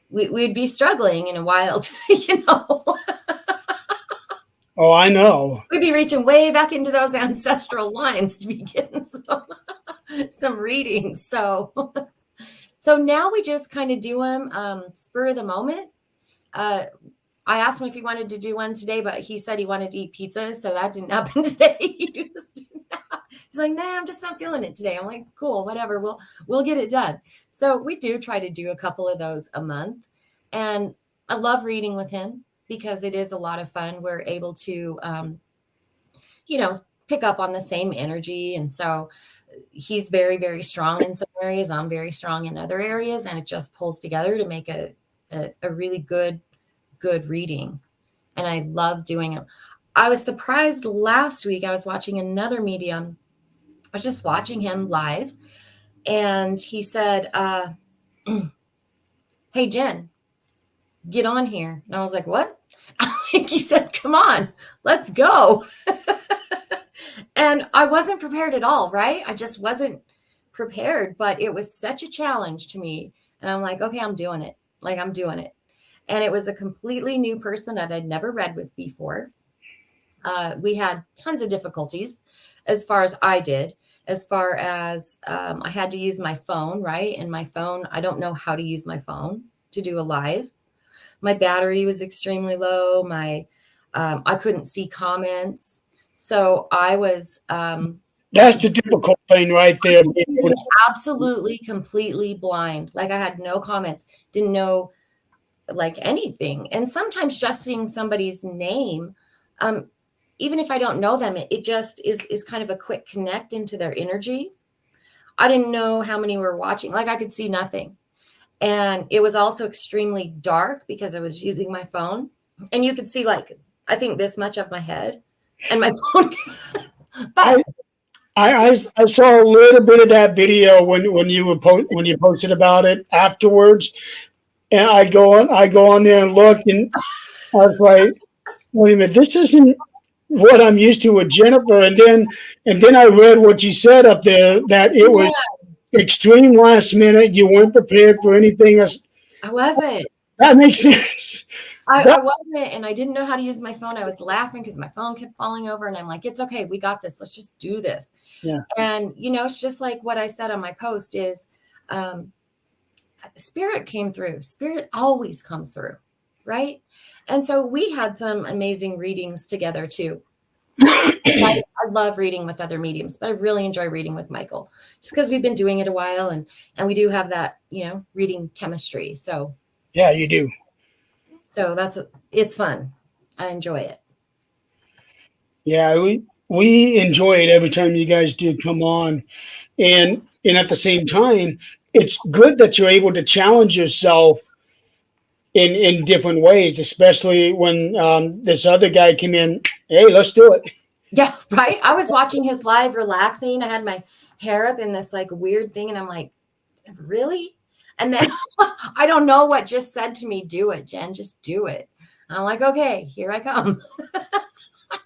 we'd be struggling in a while to. Oh, I know. We'd be reaching way back into those ancestral lines to be getting some readings. So now we just kind of do them spur of the moment. I asked him if he wanted to do one today, but he said he wanted to eat pizza, so that didn't happen today. He's like, nah, I'm just not feeling it today. I'm like, cool, whatever. We'll get it done. So we do try to do a couple of those a month, and I love reading with him because it is a lot of fun. We're able to, pick up on the same energy, and so he's very, very strong in some areas. I'm very strong in other areas, and it just pulls together to make a really good reading. And I love doing it. I was surprised last week. I was watching another medium. I was just watching him live, and he said, hey, Jen, get on here. And I was like, what? He said, come on, let's go. And I wasn't prepared at all, right? I just wasn't prepared, but it was such a challenge to me. And I'm like, okay, I'm doing it. Like, I'm doing it. And it was a completely new person that I'd never read with before. We had tons of difficulties as far as I did, as far as I had to use my phone, right? And my phone, I don't know how to use my phone to do a live. My battery was extremely low. I couldn't see comments. So I was That's the difficult thing right there. absolutely, completely blind. Like, I had no comments, didn't know like anything. And sometimes just seeing somebody's name, even if I don't know them, it just is kind of a quick connect into their energy. I didn't know how many were watching. Like, I could see nothing. And it was also extremely dark because I was using my phone. And you could see, like, I think this much of my head and my phone. But I saw a little bit of that video when you posted about it afterwards, and I go on there and look, and I was like, wait a minute, this isn't what I'm used to with Jennifer. And then I read what you said up there, that it was extreme last minute. You weren't prepared for anything else. I wasn't. That makes sense. I wasn't, and I didn't know how to use my phone. I was laughing because my phone kept falling over, and I'm like, it's okay. We got this. Let's just do this. Yeah. And, it's just like what I said on my post is Spirit came through. Spirit always comes through. right? And so we had some amazing readings together too. I love reading with other mediums, but I really enjoy reading with Michael just because we've been doing it a while, and we do have that, reading chemistry. Yeah, you do. So it's fun. I enjoy it. Yeah, we enjoy it every time you guys do come on, and at the same time, it's good that you're able to challenge yourself in different ways, especially when this other guy came in. Hey, let's do it. Yeah, right. I was watching his live relaxing. I had my hair up in this like weird thing, and I'm like, really? And then I don't know what just said to me, do it, Jen, just do it. And I'm like, okay, here I come.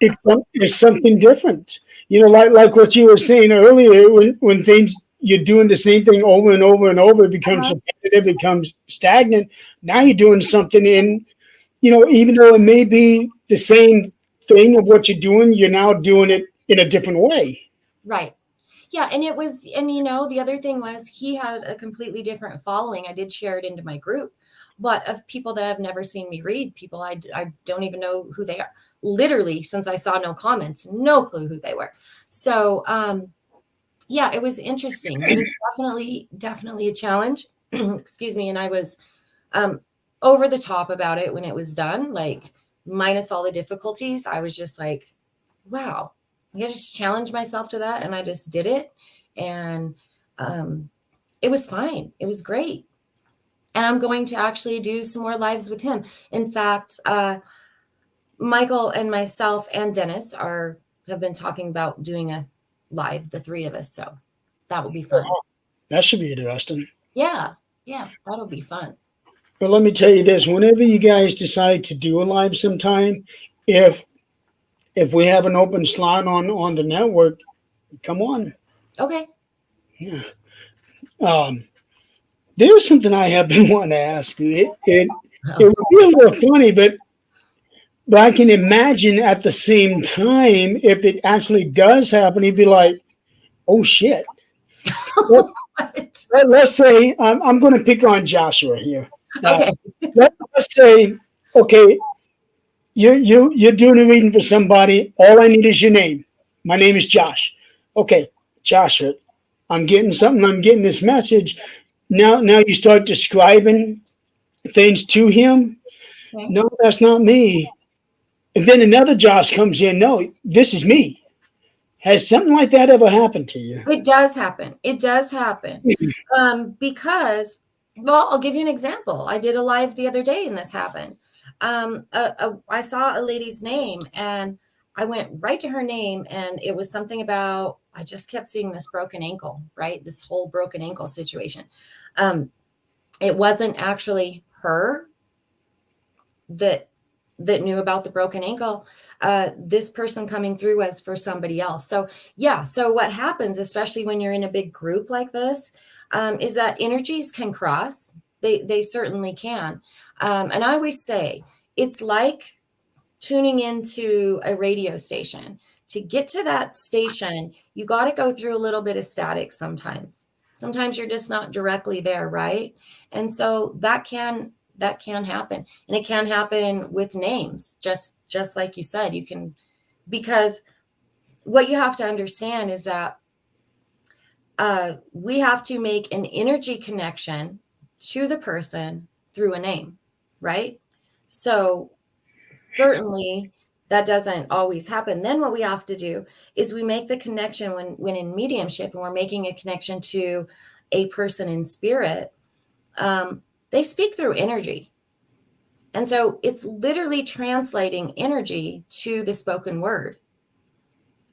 It's something different. Like what you were saying earlier, when things you're doing the same thing over and over and over, it becomes Uh-huh. repetitive, it becomes stagnant. Now you're doing something even though it may be the same thing of what you're doing, you're now doing it in a different way. Right. Yeah, and the other thing was he had a completely different following. I did share it into my group, but of people that have never seen me read, people I don't even know who they are. Literally, since I saw no comments, no clue who they were. So, yeah, it was interesting. It was definitely a challenge. Excuse me, and I was um, over the top about it when it was done, like minus all the difficulties. I was just like, wow, I just challenged myself to that, and I just did it, and um, it was fine. It was great, and I'm going to actually do some more lives with him. In fact, Michael and myself and Dennis have been talking about doing a live, the three of us. So that will be fun. That should be interesting. Yeah, yeah, that'll be fun. But let me tell you this: whenever you guys decide to do a live sometime, if if we have an open slot on the network, come on. Okay. Yeah. Um, there's something I have been wanting to ask you. It would be a little funny, but I can imagine at the same time if it actually does happen, he'd be like, "Oh shit." Let, us say I'm going to pick on Joshua here. Okay. Let's say, okay, you're doing a reading for somebody. All I need is your name. My name is Josh. Okay, Joshua, I'm getting something. I'm getting this message. Now you start describing things to him. Okay. No, that's not me. And then another Josh comes in. No, this is me. Has something like that ever happened to you? It does happen. It does happen. Because, well, I'll give you an example. I did a live the other day and this happened. I saw a lady's name and I went right to her name, and it was something about, I just kept seeing this broken ankle, right? This whole broken ankle situation. It wasn't actually her that knew about the broken ankle. This person coming through was for somebody else. So yeah, so what happens, especially when you're in a big group like this, is that energies can cross. They certainly can. And I always say it's like tuning into a radio station. To get to that station, you got to go through a little bit of static sometimes. Sometimes you're just not directly there, right? And so that can happen, and it can happen with names, just like you said. You can, because what you have to understand is that we have to make an energy connection to the person through a name, right? So certainly that doesn't always happen. Then what we have to do is we make the connection when in mediumship, and we're making a connection to a person in spirit. They speak through energy. And so it's literally translating energy to the spoken word,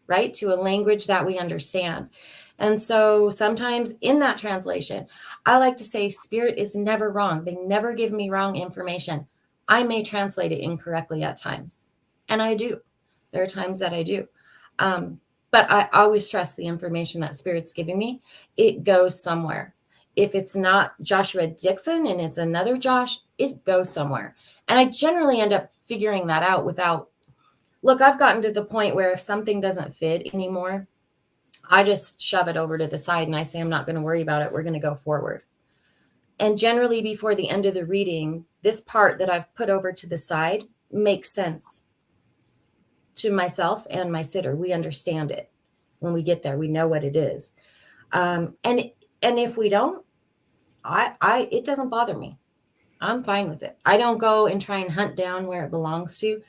right? To a language that we understand. And so sometimes in that translation, I like to say spirit is never wrong. They never give me wrong information. I may translate it incorrectly at times, and I do. There are times that I do. But I always trust the information that spirit's giving me. It goes somewhere. If it's not Joshua Dixon and it's another Josh, it goes somewhere. And I generally end up figuring that out look, I've gotten to the point where if something doesn't fit anymore, I just shove it over to the side and I say, I'm not going to worry about it. We're going to go forward. And generally before the end of the reading, this part that I've put over to the side makes sense to myself and my sitter. We understand it when we get there. We know what it is. And if we don't, it doesn't bother me. I'm fine with it. I don't go and try and hunt down where it belongs to.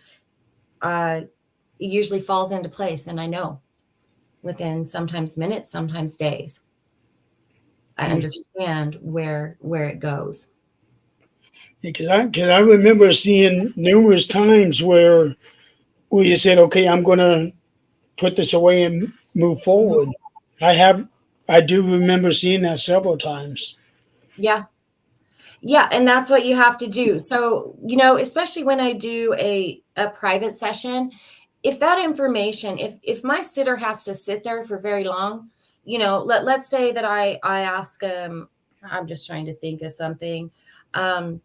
It usually falls into place, and I know within sometimes minutes, sometimes days. I understand where it goes. Because I remember seeing numerous times where you said, "Okay, I'm going to put this away and move forward." I do remember seeing that several times. Yeah. Yeah, and that's what you have to do. So, especially when I do a private session, if that information, if my sitter has to sit there for very long, let's say that I ask them, I'm just trying to think of something. I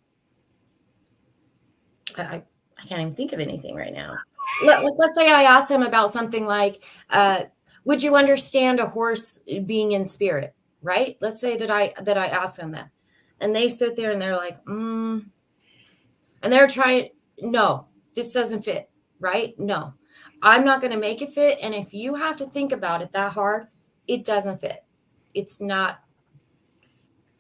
can't even think of anything right now. Let's say I ask them about something like, would you understand a horse being in spirit? Right? Let's say that I ask them that. And they sit there and they're like, and they're trying, no, this doesn't fit, right? No, I'm not going to make it fit. And if you have to think about it that hard, it doesn't fit. It's not,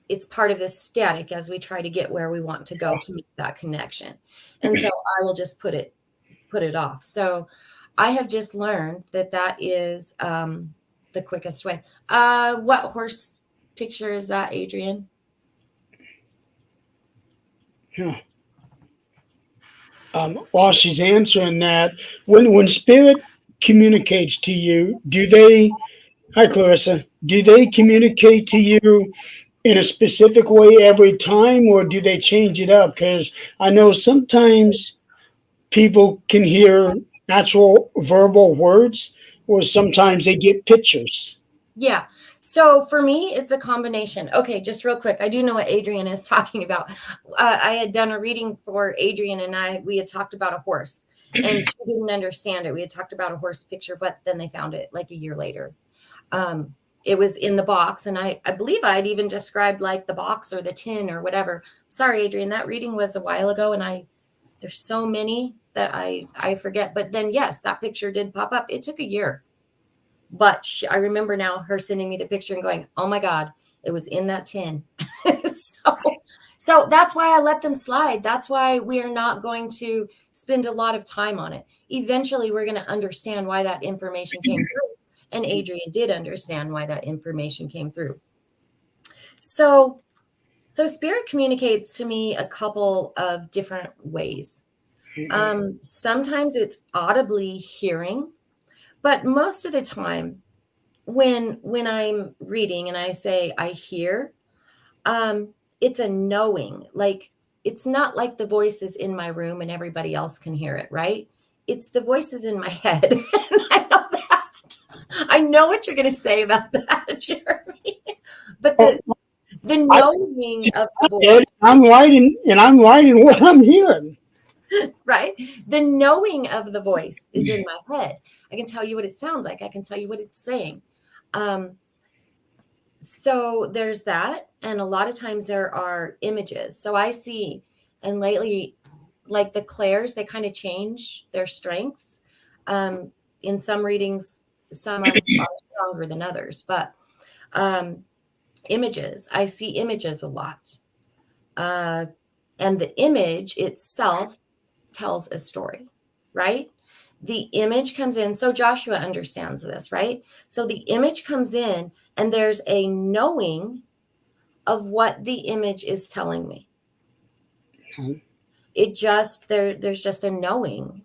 it's part of this static as we try to get where we want to go to make that connection. And so I will just put it off. So I have just learned that is the quickest way. What horse picture is that, Adrian? Yeah. While she's answering that, when spirit communicates to you, hi Clarissa, do they communicate to you in a specific way every time, or do they change it up? Because I know sometimes people can hear actual verbal words, or sometimes they get pictures. Yeah. So for me, it's a combination. Okay, just real quick. I do know what Adrian is talking about. I had done a reading for Adrian and we had talked about a horse and she didn't understand it. We had talked about a horse picture, but then they found it like a year later. It was in the box. And I believe I'd even described like the box or the tin or whatever. Sorry, Adrian, that reading was a while ago. And there's so many that I forget. But then, yes, that picture did pop up. It took a year. But I remember now her sending me the picture and going, oh my God, it was in that tin. So that's why I let them slide. That's why we're not going to spend a lot of time on it. Eventually, we're going to understand why that information came through. And Adrian did understand why that information came through. So spirit communicates to me a couple of different ways. Sometimes it's audibly hearing. But most of the time, when I'm reading and I say I hear, it's a knowing. Like it's not like the voices in my room and everybody else can hear it, right? It's the voices in my head. And I know that. I know what you're going to say about that, Jeremy. But the knowing of the voice. I'm writing what I'm hearing. Right? The knowing of the voice is in my head. I can tell you what it sounds like. I can tell you what it's saying. So there's that. And a lot of times there are images. So I see, and lately, like the clairs, they kind of change their strengths. In some readings, some are stronger than others, but images, I see images a lot. And the image itself tells a story, right? The image comes in. So Joshua understands this, right? So the image comes in and there's a knowing of what the image is telling me. Mm-hmm. There's just a knowing.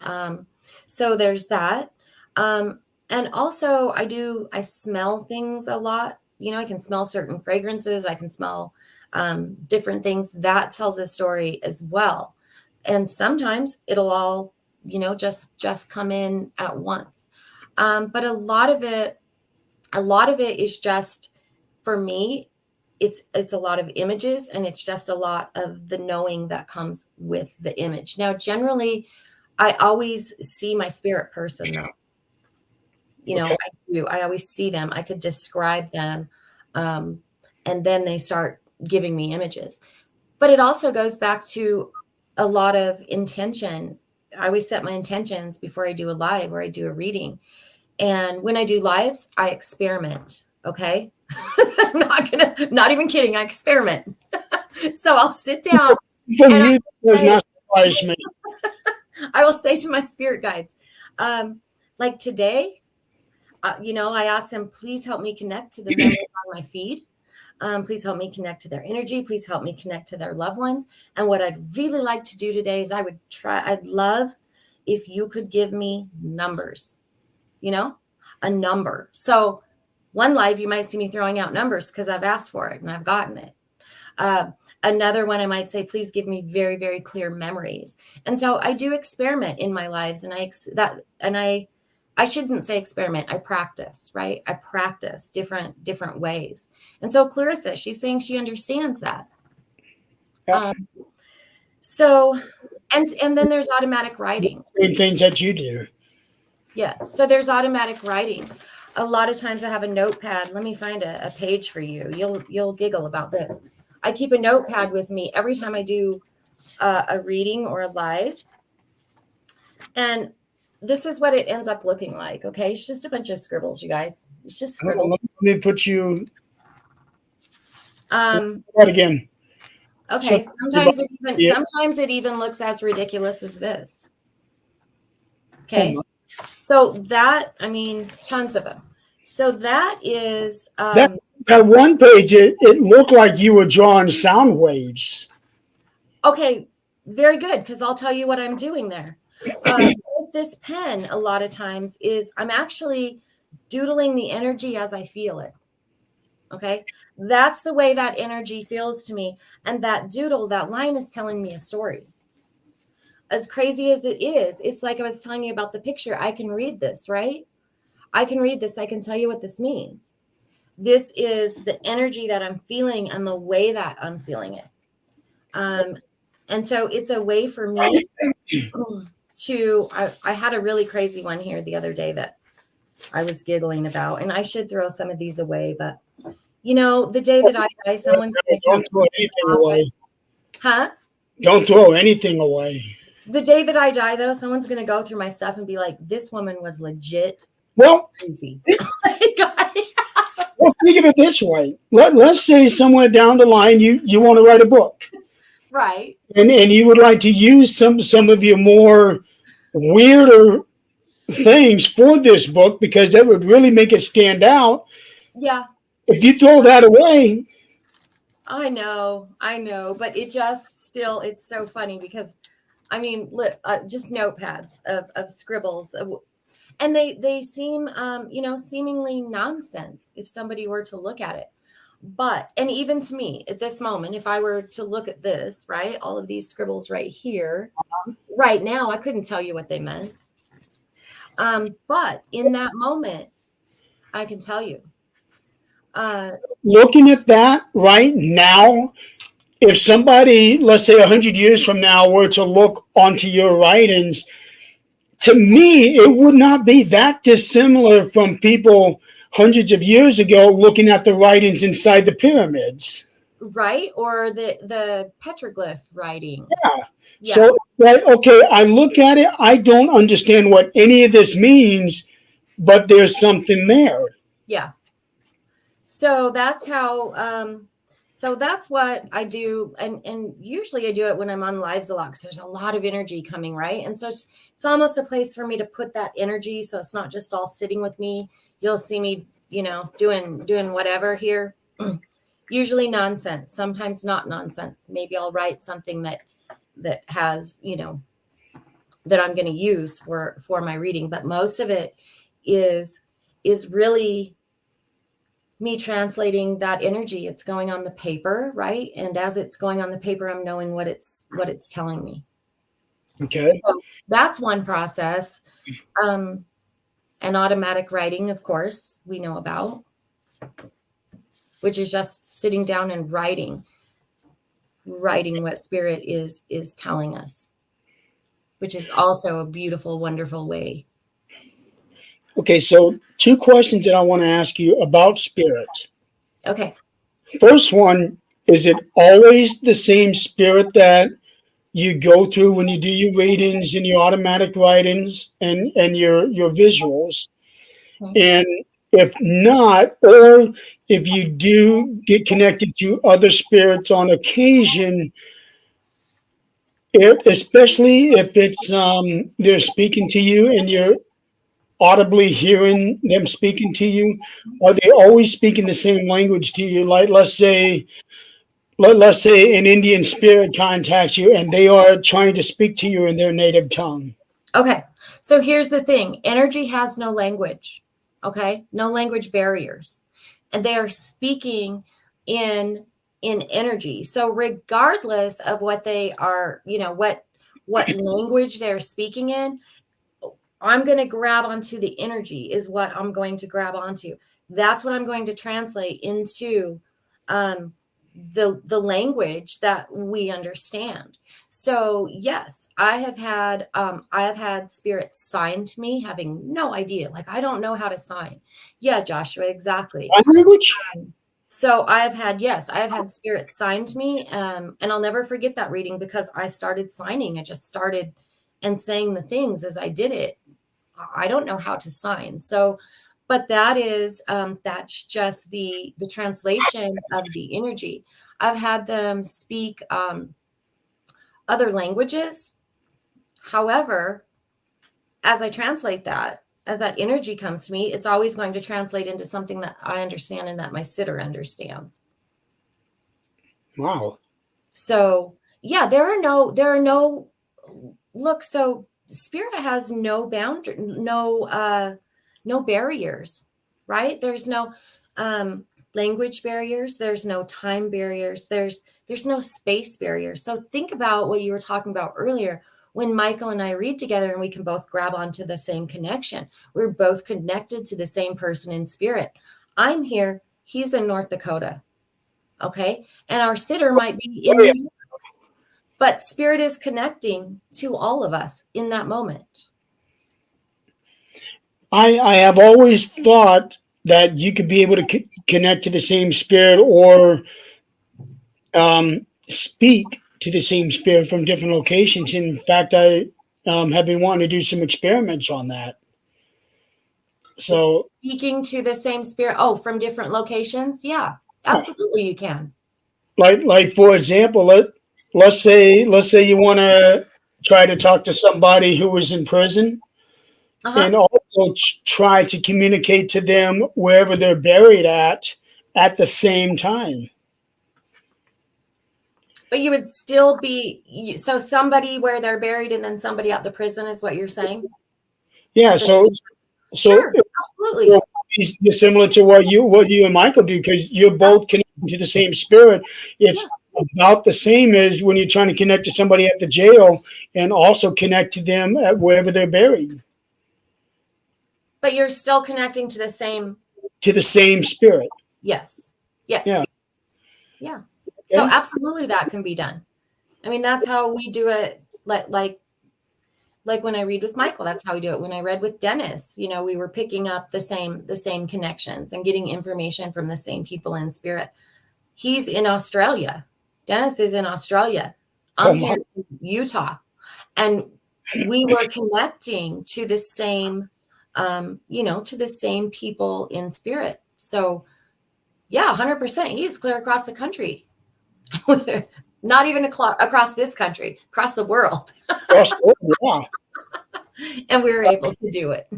So there's that. And also I smell things a lot. I can smell certain fragrances. I can smell different things. That tells a story as well. And sometimes it'll all, just come in at once. But a lot of it is just, for me, it's a lot of images and it's just a lot of the knowing that comes with the image. Now, generally, I always see my spirit person though. Okay. I do. I always see them. I could describe them. And then they start giving me images. But it also goes back to a lot of intention. I always set my intentions before I do a live or I do a reading. And when I do lives, I experiment. Okay. I'm not even kidding. I experiment. So I'll sit down. From you, does not surprise me. I will say to my spirit guides, like today, I ask them, please help me connect to the members on my feed. Please help me connect to their energy. Please help me connect to their loved ones. And what I'd really like to do today is I'd love if you could give me numbers, a number. So one live, you might see me throwing out numbers because I've asked for it and I've gotten it. Another one, I might say, please give me very, very clear memories. And so I do experiment in my lives, and I shouldn't say experiment. I practice, right? I practice different ways. And so Clarissa, she's saying she understands that. Yeah. So, and then there's automatic writing. Same things that you do. Yeah. So there's automatic writing. A lot of times I have a notepad. Let me find a page for you. You'll giggle about this. I keep a notepad with me every time I do a reading or a live. And this is what it ends up looking like. Okay. It's just a bunch of scribbles, you guys. It's just scribbles. Let me put you. What again? Okay. Sometimes it even looks as ridiculous as this. Okay. So that, tons of them. So that is that one page. It looked like you were drawing sound waves. Okay, very good, because I'll tell you what I'm doing there. With this pen, a lot of times I'm actually doodling the energy as I feel it. Okay, that's the way that energy feels to me, and that doodle, that line is telling me a story. As crazy as it is, it's like I was telling you about the picture. I can read this, right? I can read this. I can tell you what this means. This is the energy that I'm feeling and the way that I'm feeling it. And so it's a way for me I had a really crazy one here the other day that I was giggling about, and I should throw some of these away, but the day that I die, someone's going to don't throw anything away. Huh? Don't throw anything away. The day that I die, though, someone's going to go through my stuff and be like, this woman was legit crazy. Well, think of it this way. Let's say somewhere down the line you want to write a book. Right. And you would like to use some of your more weirder things for this book because that would really make it stand out. Yeah. If you throw that away. I know. But it's so funny because, just notepads of scribbles. And they seem, seemingly nonsense if somebody were to look at it. But, and even to me at this moment, if I were to look at this, right, all of these scribbles right here, right now, I couldn't tell you what they meant. But in that moment, I can tell you. Looking at that right now, if somebody, let's say 100 years from now, were to look onto your writings, to me, it would not be that dissimilar from people hundreds of years ago looking at the writings inside the pyramids. Right? Or the petroglyph writing. Yeah. So, okay, I look at it. I don't understand what any of this means, but there's something there. Yeah. So that's how, so that's what I do. And usually I do it when I'm on lives a lot because there's a lot of energy coming, right? And so it's almost a place for me to put that energy. So it's not just all sitting with me. You'll see me, doing whatever here. Usually nonsense, sometimes not nonsense. Maybe I'll write something that has, that I'm going to use for my reading. But most of it is really me translating that energy. It's going on the paper, right? And as it's going on the paper, I'm knowing what it's telling me. Okay. So that's one process. And automatic writing, of course, we know about, which is just sitting down and writing what spirit is telling us, which is also a beautiful, wonderful way. Okay, so 2 questions that I want to ask you about spirit. Okay. First one, is it always the same spirit that you go through when you do your readings and your automatic writings and your visuals. Mhm. And if not, or if you do get connected to other spirits on occasion, especially if it's they're speaking to you and you're audibly hearing them speaking to you, are they always speaking the same language to you? Like let's say an Indian spirit contacts you and they are trying to speak to you in their native tongue. Okay. So here's the thing. Energy has no language. Okay? No language barriers. And they are speaking in energy. So regardless of what they are, what language they're speaking in, I'm going to grab onto the energy is what I'm going to grab onto. That's what I'm going to translate into um, the language that we understand. So yes, I have had spirits sign to me, having no idea. Like I don't know how to sign. Yeah, Joshua, exactly. Sign language? So I have had spirits sign to me, and I'll never forget that reading because I started signing. I just started and saying the things as I did it. I don't know how to sign. So, but that's just the translation of the energy. I've had them speak other languages. However, as I translate that, as that energy comes to me, it's always going to translate into something that I understand and that my sitter understands. Wow. So yeah, there are no look, so spirit has no boundary, no barriers, right? There's no language barriers, there's no time barriers, there's no space barriers. So think about what you were talking about earlier when Michael and I read together and we can both grab onto the same connection. We're both connected to the same person in spirit. I'm here, he's in North Dakota. Okay. And our sitter might be in Oh, yeah. New York, but spirit is connecting to all of us in that moment. I have always thought that you could be able to connect to the same spirit or speak to the same spirit from different locations. In fact, I have been wanting to do some experiments on that. So, Speaking to the same spirit. Oh, from different locations? Yeah, absolutely you can. like for example, let's say you want to try to talk to somebody who was in prison, Uh-huh. and also try to communicate to them wherever they're buried at the same time. But you would still be so somebody where they're buried and then somebody at the prison is what you're saying? Yeah, At the so Sure, absolutely. well, it's similar to what you and Michael do because you're both connected to the same spirit. Yeah. It's about the same as when you're trying to connect to somebody at the jail and also connect to them at wherever they're buried, But you're still connecting to the same spirit. yes. Yes. Yeah. Yeah. So Okay. absolutely that can be done. I mean, that's how we do it. Like when I read with Michael, that's how we do it. When I read with Dennis, we were picking up the same connections and getting information from the same people in spirit. He's in Australia. Dennis is in Australia. Oh I'm my. here in Utah. And we were connecting to the same, to the same people in spirit. So yeah, 100%. He's clear across the country. Not even across this country, across the world. Yes, oh, yeah. And we were able to do it.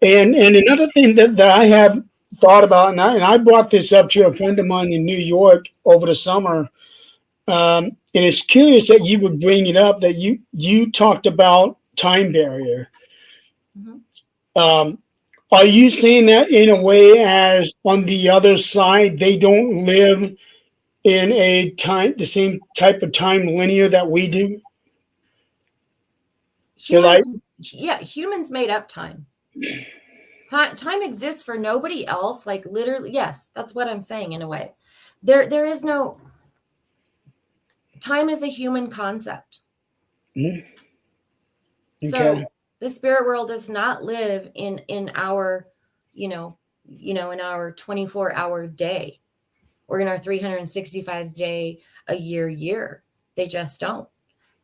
And another thing that I have thought about, and I brought this up to a friend of mine in New York over the summer. And it's curious that you would bring it up that you talked about time barrier. Mhm. Um, are you saying that in a way as on the other side they don't live in the same type of time linear that we do? They're Humans, like, yeah, humans made up time. Time exists for nobody else. Like literally, yes, that's what I'm saying in a way. There is no time is a human concept. "Hmm, So okay, the spirit world does not live in our, in our 24-hour day or in our 365 day a year. They just don't.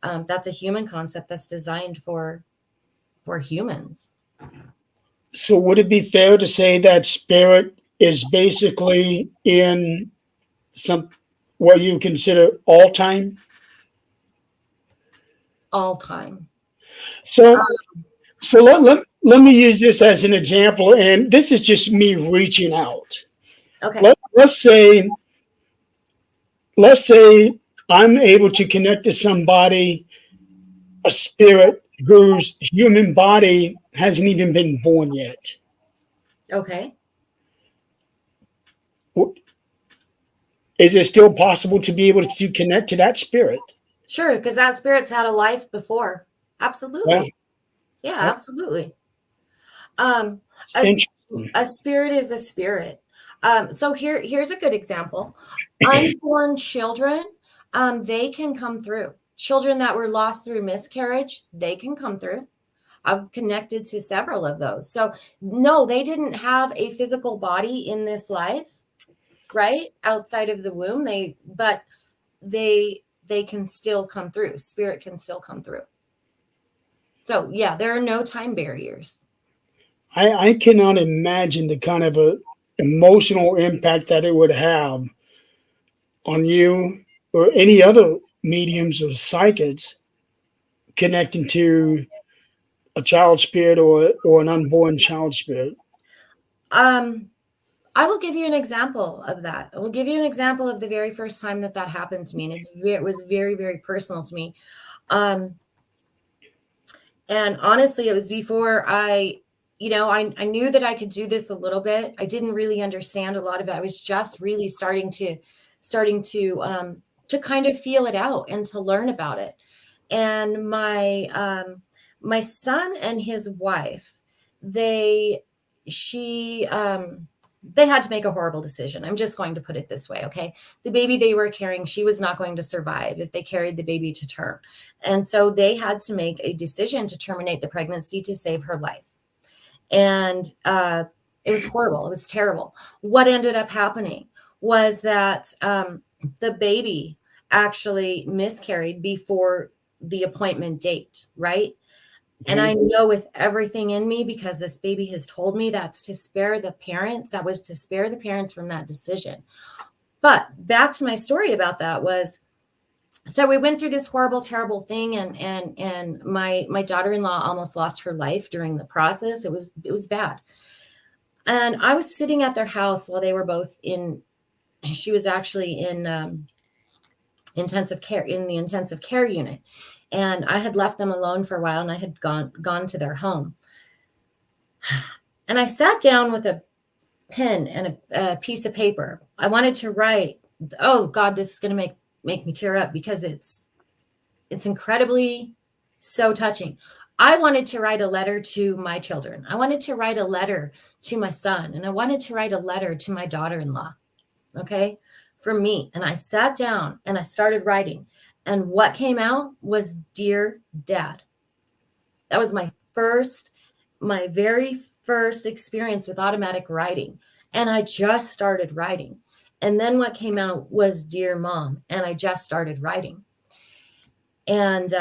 That's a human concept that's designed for humans. So would it be fair to say that spirit is basically in some what you consider all time? All time. So so let me use this as an example, and this is just me reaching out. Okay. Let's say let's say I'm able to connect to somebody, a spirit whose human body hasn't even been born yet. Okay. Is it still possible to be able to connect to that spirit? Sure, because that spirit's had a life before. Yeah, Absolutely. Yeah, yeah. absolutely. Um, a, Interesting. a spirit is a spirit. So here's a good example. Unborn children, they can come through. Children that were lost through miscarriage, they can come through. I've connected to several of those. So no, they didn't have a physical body in this life, right? Outside of the womb. But they can still come through. Spirit can still come through. So yeah, there are no time barriers. I cannot imagine the kind of a emotional impact that it would have on you or any other mediums or psychics connecting to a child spirit or an unborn child spirit. Um, I will give you an example of that. I will give you an example of the very first time that that happened to me, and it was very, very personal to me. Um, and honestly, it was before I knew that I could do this a little bit. I didn't really understand a lot of it. I was just really starting to kind of feel it out and to learn about it. And my son and his wife, they she they had to make a horrible decision. I'm just going to put it this way, okay? The baby they were carrying, she was not going to survive if they carried the baby to term. And so they had to make a decision to terminate the pregnancy to save her life. And it was horrible. It was terrible. What ended up happening was that the baby actually miscarried before the appointment date, right? And I know with everything in me, because this baby has told me that's to spare the parents, that was to spare the parents from that decision. But back to my story about that was, so we went through this horrible, terrible thing, and my daughter-in-law almost lost her life during the process. It was bad. And I was sitting at their house while they were both she was actually in intensive care, in the intensive care unit. And I had left them alone for a while, and I had gone to their home. And I sat down with a pen and a piece of paper. I wanted to write. Oh God, this is going to make me tear up, because it's incredibly so touching. I wanted to write a letter to my children. I wanted to write a letter to my son, and I wanted to write a letter to my daughter-in-law. Okay, for me. And I sat down and I started writing. And what came out was Dear Dad. That was my very first experience with automatic writing. And I just started writing. And then what came out was Dear Mom. And I just started writing. And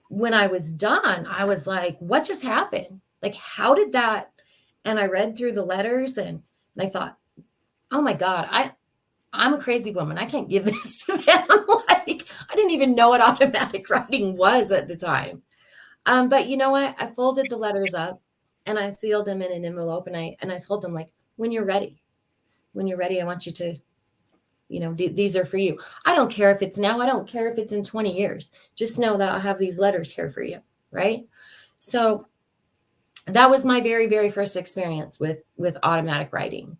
when I was done, I was like, what just happened? Like, how did that? And I read through the letters, and I thought, oh my God, I'm a crazy woman. I can't give this to them. Like, I didn't even know what automatic writing was at the time. But you know what? I folded the letters up and I sealed them in an envelope, and I told them, like, when you're ready, I want you to, these are for you. I don't care if it's now. I don't care if it's in 20 years. Just know that I'll have these letters here for you. Right. So that was my very, very first experience with automatic writing,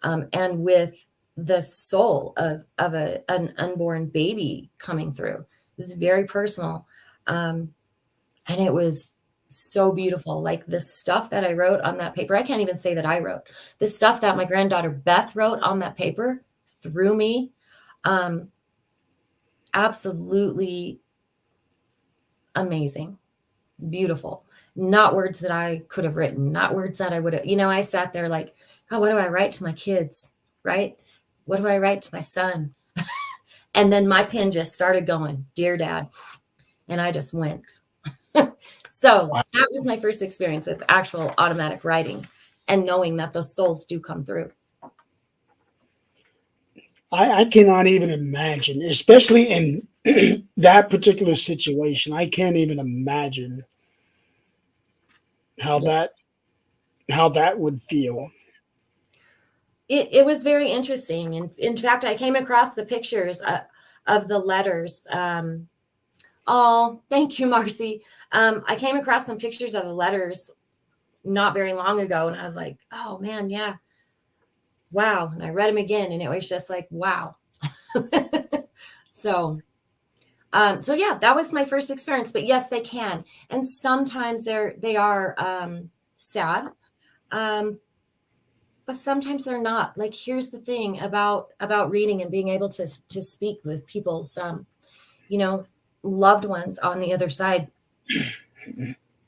and with the soul of an unborn baby coming through. It was very personal. And it was so beautiful. Like, the stuff that I wrote on that paper, I can't even say that I wrote. The stuff that my granddaughter Beth wrote on that paper through me, absolutely amazing, beautiful. Not words that I could have written, not words that I would have, I sat there like, God, what do I write to my kids? Right? What do I write to my son? And then my pen just started going, "Dear Dad." And I just went. So that was my first experience with actual automatic writing and knowing that those souls do come through. I cannot even imagine, especially in that particular situation. I can't even imagine how Yeah. that would feel. It was very interesting. And in fact, I came across the pictures of the letters. Oh, thank you, Marcy. I came across some pictures of the letters not very long ago, and I was like, oh man, yeah, wow. And I read them again, and it was just like, wow. So, so yeah, that was my first experience. But yes, they can, and sometimes they are sad, but sometimes they're not. Like, here's the thing about reading and being able to speak with people's you know, loved ones on the other side,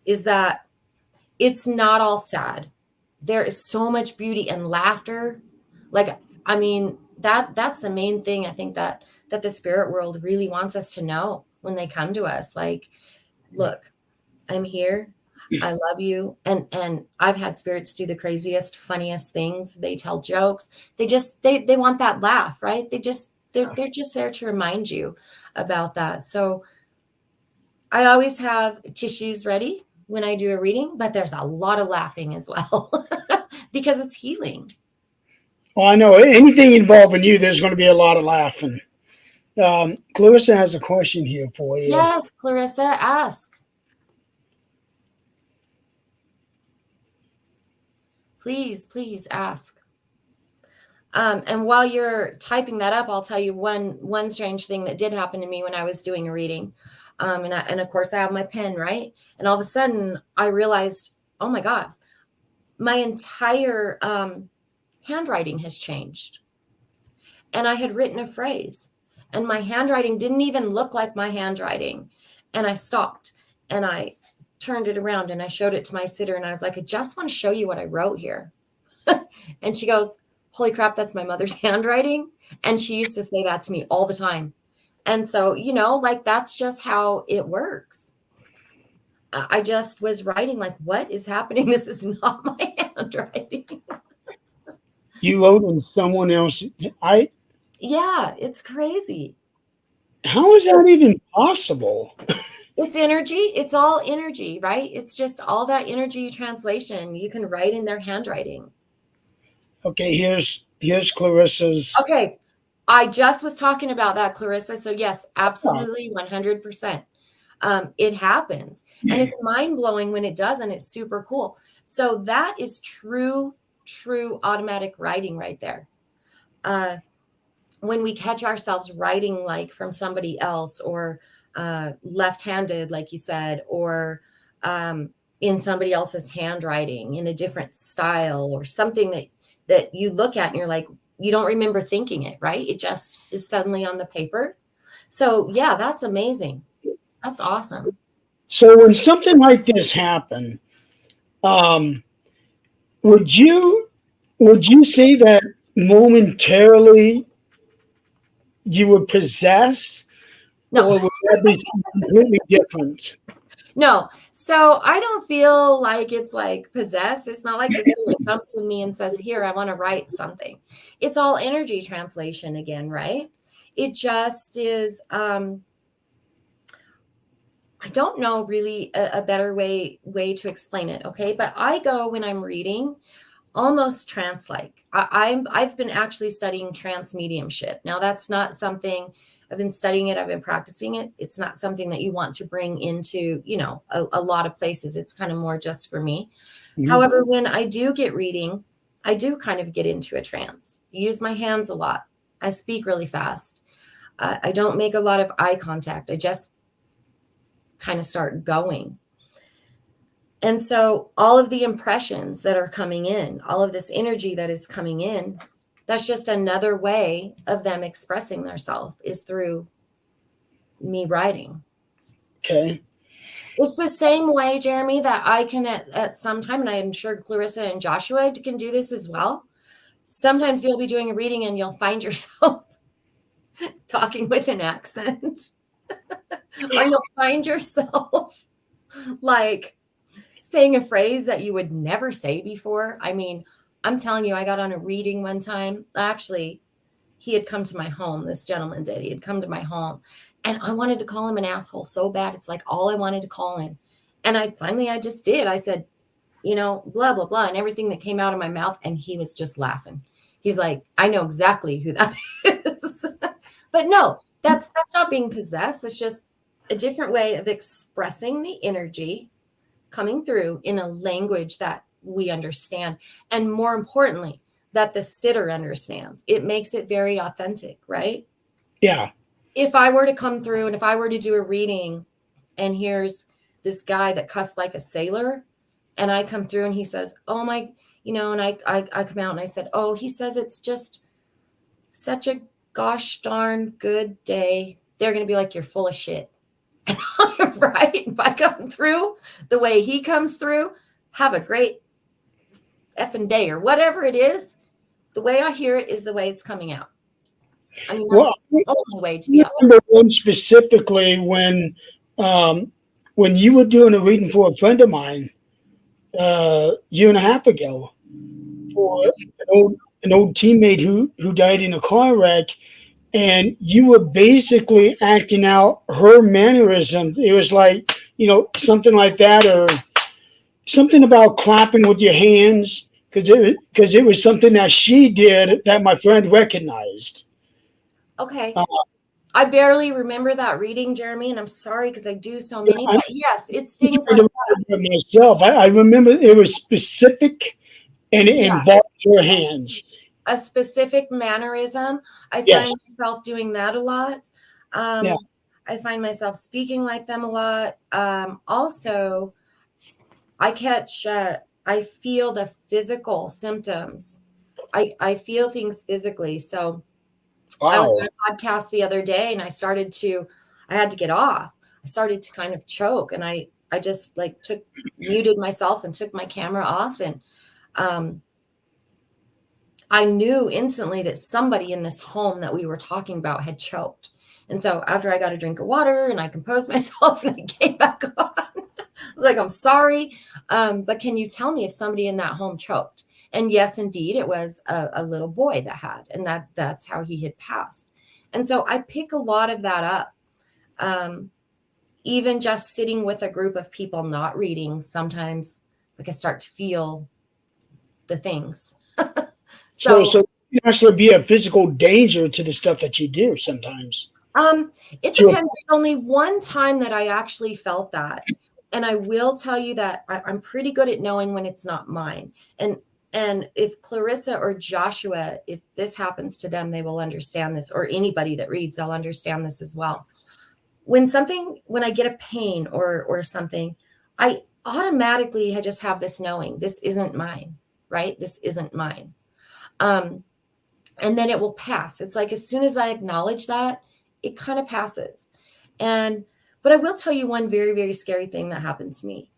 is that it's not all sad. There is so much beauty and laughter. Like, I mean, that's the main thing I think that the spirit world really wants us to know when they come to us. Like, look, I'm here. I love you. And I've had spirits do the craziest, funniest things. They tell jokes. They want that laugh, right? They're just there to remind you about that. So I always have tissues ready when I do a reading, but there's a lot of laughing as well because it's healing. Well, I know anything involving you, there's going to be a lot of laughing. Clarissa has a question here for you. Yes, Clarissa, ask. Please ask. And while you're typing that up, I'll tell you one strange thing that did happen to me when I was doing a reading. And of course I have my pen, right? And all of a sudden I realized, oh my God, my entire handwriting has changed. And I had written a phrase and my handwriting didn't even look like my handwriting. And I stopped and I turned it around and I showed it to my sitter and I was like, I just want to show you what I wrote here. And she goes, holy crap, that's my mother's handwriting. And she used to say that to me all the time. And so, like, that's just how it works. I just was writing like, what is happening? This is not my handwriting. You wrote in someone else. Yeah, it's crazy. How is that even possible? It's energy. It's all energy, right? It's just all that energy translation. You can write in their handwriting. Okay, here's Clarissa's. Okay. I just was talking about that, Clarissa. So yes, absolutely, 100%. It happens. And it's mind-blowing when it does, and it's super cool. So that is true automatic writing right there. When we catch ourselves writing like from somebody else, or left-handed, like you said, or in somebody else's handwriting in a different style, or something that you look at and you're like, you don't remember thinking it, right? It just is suddenly on the paper. So yeah, that's amazing. That's awesome. So when something like this happened, would you say that momentarily you were possessed, No. or would that be completely different? No. So I don't feel like it's like possessed. It's not like the spirit comes in me and says, here, I want to write something. It's all energy translation again, right? It just is, I don't know really a better way to explain it. Okay. But I go, when I'm reading, almost trance-like. I've been actually studying trance mediumship. Now that's not something, I've been studying it. I've been practicing it. It's not something that you want to bring into, a lot of places. It's kind of more just for me. Mhm. However, when I do get reading, I do kind of get into a trance. I use my hands a lot. I speak really fast. I don't make a lot of eye contact. I just kind of start going. And so all of the impressions that are coming in, all of this energy that is coming in, that's just another way of them expressing themselves, is through me writing. Okay. It's the same way, Jeremy, that I can at some time, and I'm sure Clarissa and Joshua can do this as well. Sometimes you'll be doing a reading and you'll find yourself talking with an accent. Or you'll find yourself like saying a phrase that you would never say before. I mean, I'm telling you, I got on a reading one time. Actually, he had come to my home. This gentleman did. He had come to my home. And I wanted to call him an asshole so bad. It's like all I wanted to call him. And I just did. I said, blah, blah, blah, and everything that came out of my mouth. And he was just laughing. He's like, I know exactly who that is. But no, that's not being possessed. It's just a different way of expressing the energy coming through in a language that we understand. And more importantly, that the sitter understands. It makes it very authentic, right? Yeah. If I were to come through and if I were to do a reading and here's this guy that cussed like a sailor, and I come through and he says, oh my, and I come out and I said, oh, he says it's just such a gosh darn good day. They're going to be like, you're full of shit. Right? If I come through the way he comes through, have a great effing day or whatever it is, the way I hear it is the way it's coming out. I mean, that's the only way to be authentic. I remember one specifically when you were doing a reading for a friend of mine year and a half ago for an old teammate who died in a car wreck, and you were basically acting out her mannerism. It was like, something like that, or something about clapping with your hands, because it was something that she did that my friend recognized. Okay. I barely remember that reading, Jeremy, and I'm sorry because I do so many. But yes, it's things like that. Myself, I remember it was specific, and it involved your hands. A specific mannerism. I find myself doing that a lot. I find myself speaking like them a lot. Also, I feel the physical symptoms. I feel things physically. So wow. I was on a podcast the other day and I had to get off. I started to kind of choke, and I just muted myself and took my camera off, and I knew instantly that somebody in this home that we were talking about had choked. And so after I got a drink of water and I composed myself and I came back on, I was like, I'm sorry, but can you tell me if somebody in that home choked? And yes, indeed, it was a little boy that had, and that's how he had passed. And so I pick a lot of that up. Even just sitting with a group of people not reading, sometimes I start to feel the things. So you actually be a physical danger to the stuff that you do sometimes. It depends. There's only one time that I actually felt that. And I will tell you that I'm pretty good at knowing when it's not mine. And if Clarissa or Joshua, if this happens to them, they will understand this, or anybody that reads, they'll understand this as well. When I get a pain or something, I automatically just have this knowing, this isn't mine, right? This isn't mine. And then it will pass. It's like, as soon as I acknowledge that, it kind of passes. But I will tell you one very, very scary thing that happened to me.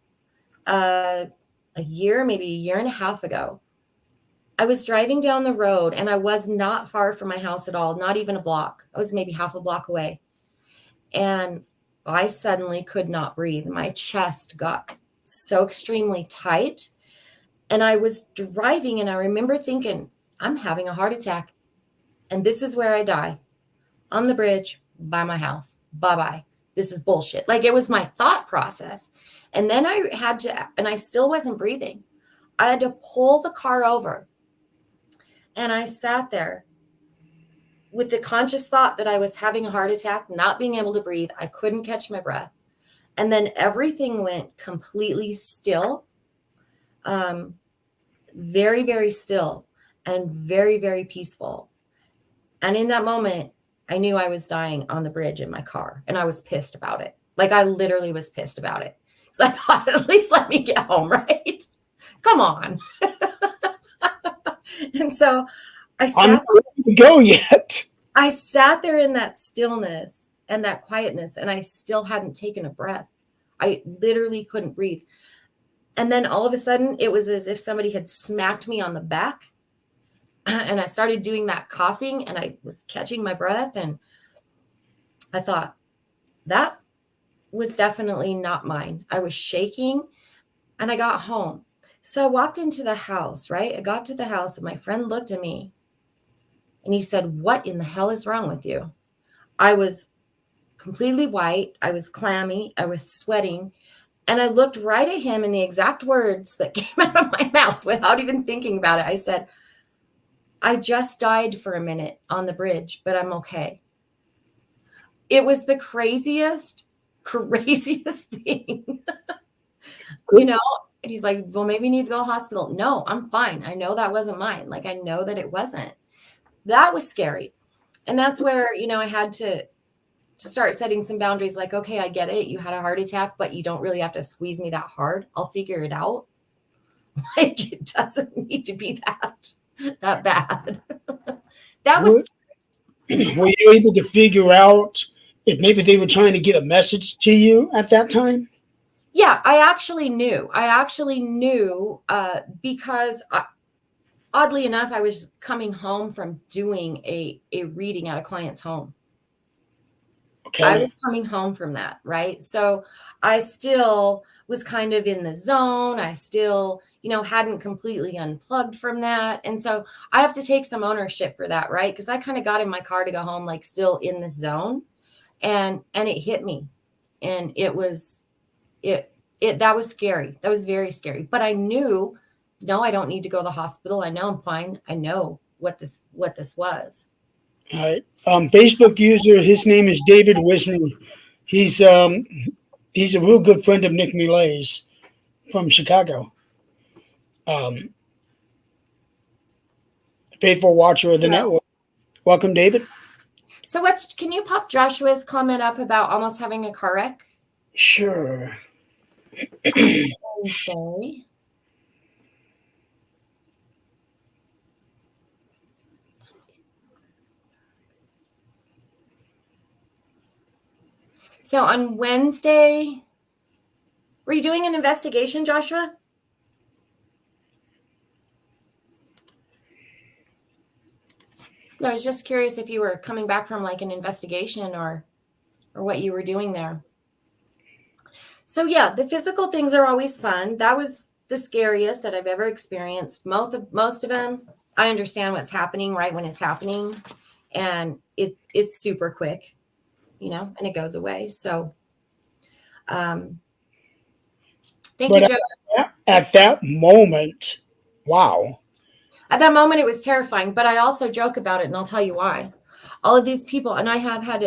Maybe a year and a half ago, I was driving down the road and I was not far from my house at all, not even a block. I was maybe half a block away. And I suddenly could not breathe. My chest got so extremely tight. And I was driving and I remember thinking, I'm having a heart attack. And this is where I die. On the bridge by my house. Bye-bye. This is bullshit. It was my thought process. And then I still wasn't breathing. I had to pull the car over. And I sat there with the conscious thought that I was having a heart attack, not being able to breathe. I couldn't catch my breath. And then everything went completely still. Very, very still and very, very peaceful. And in that moment, I knew I was dying on the bridge in my car, and I was pissed about it. I literally was pissed about it. So I thought, at least let me get home, right? Come on. And so I'm not ready to go yet. I sat there in that stillness and that quietness, and I still hadn't taken a breath. I literally couldn't breathe. And then all of a sudden, it was as if somebody had smacked me on the back. And and I started doing that coughing, and I was catching my breath, and I thought that was definitely not mine. I was shaking, and I got home. So I walked into the house, right? I got to the house, and my friend looked at me and he said, "What in the hell is wrong with you?" I was completely white. I was clammy. I was sweating. And I looked right at him, and the exact words that came out of my mouth without even thinking about it, I said, "I just died for a minute on the bridge, but I'm okay." It was the craziest, craziest thing, you know? And he's like, "Well, maybe you need to go to the hospital." No, I'm fine. I know that wasn't mine. Like, I know that it wasn't. That was scary. And that's where, I had to start setting some boundaries. Like, okay, I get it. You had a heart attack, but you don't really have to squeeze me that hard. I'll figure it out. Like, it doesn't need to be that bad. That was Were you able to figure out if maybe they were trying to get a message to you at that time? Yeah, I actually knew. Because oddly enough, I was coming home from doing a reading at a client's home. Okay. I was coming home from that, right? So I still was kind of in the zone. I still, hadn't completely unplugged from that. And so I have to take some ownership for that, right? Because I kind of got in my car to go home, like still in the zone. And it hit me. And that was scary. That was very scary. But I knew, no, I don't need to go to the hospital. I know I'm fine. I know what this was. All right. Facebook user, his name is David Wisner. He's a real good friend of Nick Milay's from Chicago. Faithful watcher of the network. Welcome, David. So can you pop Joshua's comment up about almost having a car wreck? Sure. Wednesday. So on Wednesday, were you doing an investigation, Joshua? I was just curious if you were coming back from like an investigation or what you were doing there. So yeah, the physical things are always fun. That was the scariest that I've ever experienced. Most of them, I understand what's happening right when it's happening, and it's super quick, and it goes away. So, thank you, Joe. At that moment, wow. At that moment, it was terrifying, but I also joke about it, and I'll tell you why. All of these people, and I have had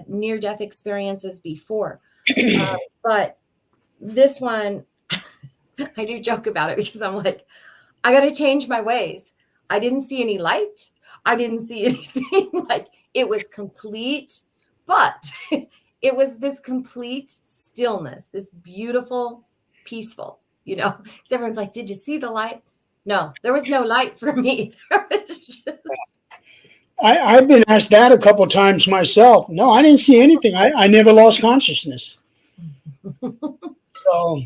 near-death experiences before, but this one, I do joke about it because I'm like, I got to change my ways. I didn't see any light. I didn't see anything. Like, it was complete, but it was this complete stillness, this beautiful, peaceful, because everyone's like, did you see the light? No, there was no light for me. There was just... I've been asked that a couple of times myself. No, I didn't see anything. I never lost consciousness. So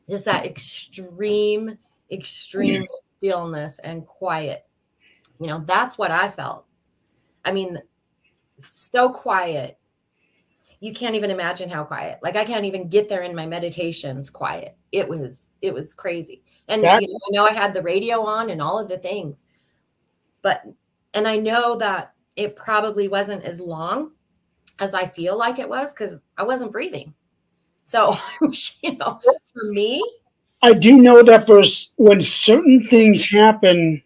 just that extreme stillness and quiet. That's what I felt. I mean, so quiet. You can't even imagine how quiet. Like, I can't even get there in my meditations quiet. It was crazy. And I know I had the radio on and all of the things, and I know that it probably wasn't as long as I feel like it was because I wasn't breathing. So, for me, I do know that when certain things happen,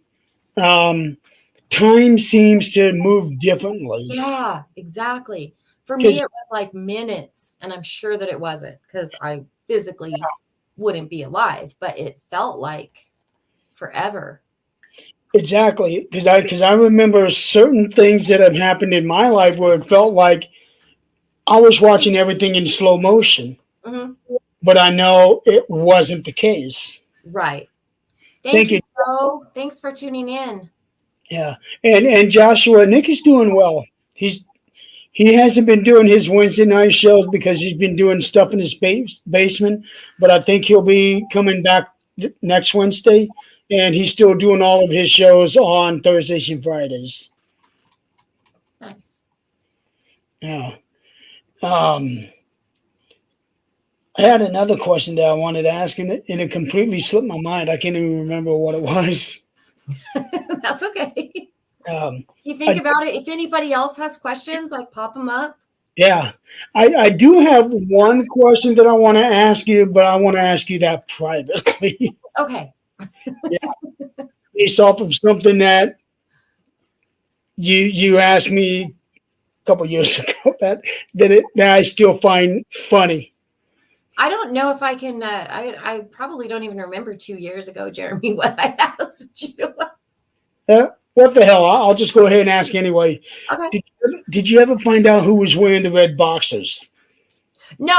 time seems to move differently. Yeah, exactly. For me, it was like minutes, and I'm sure that it wasn't because I physically wouldn't be alive, but it felt like forever. Exactly, because I remember certain things that have happened in my life where it felt like I was watching everything in slow motion, but I know it wasn't the case. Right. Thank you, Joe. Thanks for tuning in. Yeah, and Joshua, Nick is doing well. He hasn't been doing his Wednesday night shows because he's been doing stuff in his basement, but I think he'll be coming back next Wednesday. and he's still doing all of his shows on Thursdays and Fridays. Nice. Yeah. I had another question that I wanted to ask, and it completely slipped my mind. I can't even remember what it was. That's okay. Um, You think about it. If anybody else has questions, like pop them up. yeah, I do have one question that I want to ask you, but I want to ask you that privately, Okay. based off of something that you asked me a couple years ago that I still find funny. I don't know if I can. I probably don't even remember 2 years ago, Jeremy, what I asked you. What the hell? I'll just go ahead and ask anyway. Okay. Did you ever find out who was wearing the red boxers? No.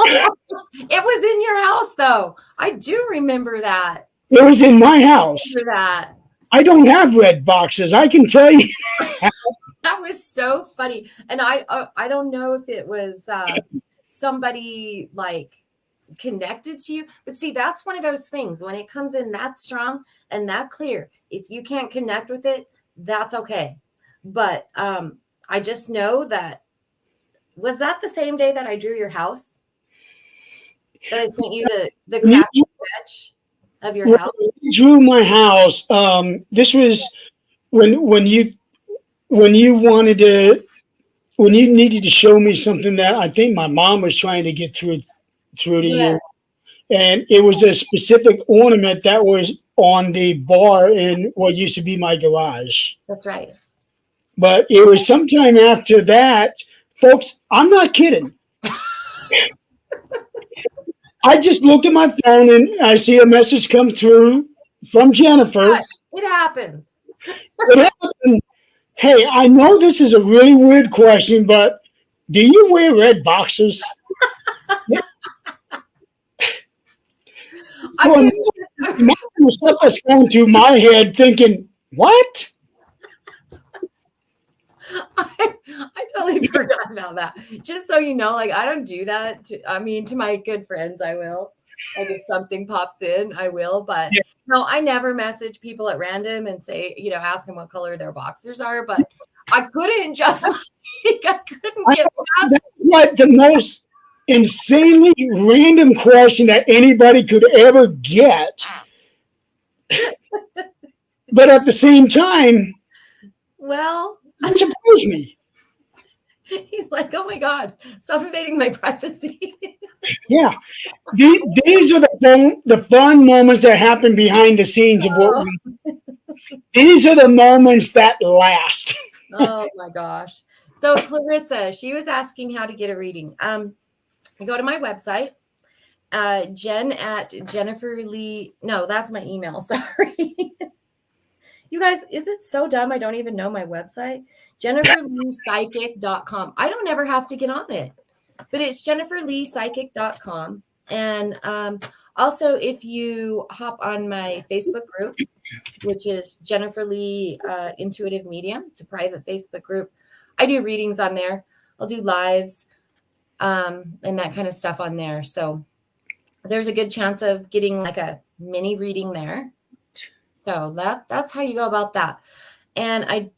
It was in your house, though. I do remember that. It was in my house. Remember that. I don't have red boxes. I can tell you. That was so funny. And I don't know if it was somebody like connected to you, but see, that's one of those things when it comes in that strong and that clear. If you can't connect with it, that's okay. But I just know that was that the same day that I drew your house? That I sent you the crappy sketch of your house? You drew my house. This was when you wanted to when you needed to show me something that I think my mom was trying to get through to you, and it was a specific ornament that was on the bar in what used to be my garage. That's right. But it was sometime after that, folks. I'm not kidding. I just looked at my phone and I see a message come through from Jennifer. Gosh, it happens. It happened. Hey, I know this is a really weird question, but do you wear red boxers? Well, imagine the stuff that's going through my head thinking, what? I totally forgot about that. Just so you know, like I don't do that. To my good friends, I will. Like if something pops in, I will. But no, I never message people at random and say, ask them what color their boxers are. But I couldn't just I couldn't get past. That's like the most insanely random question that anybody could ever get. But at the same time, well, it surprised me. He's like, oh my God, stop invading my privacy. Yeah. These are the fun moments that happen behind the scenes of what these are the moments that last. Oh my gosh. So Clarissa, she was asking how to get a reading. Go to my website, Jen at Jennifer Lee. No, that's my email. Sorry. You guys, is it so dumb? I don't even know my website. JenniferLeePsychic.com. I don't ever have to get on it, but it's JenniferLeePsychic.com. And also, if you hop on my Facebook group, which is Jennifer Lee Intuitive Medium, it's a private Facebook group. I do readings on there. I'll do lives and that kind of stuff on there. So there's a good chance of getting like a mini reading there. So that's how you go about that. And I'm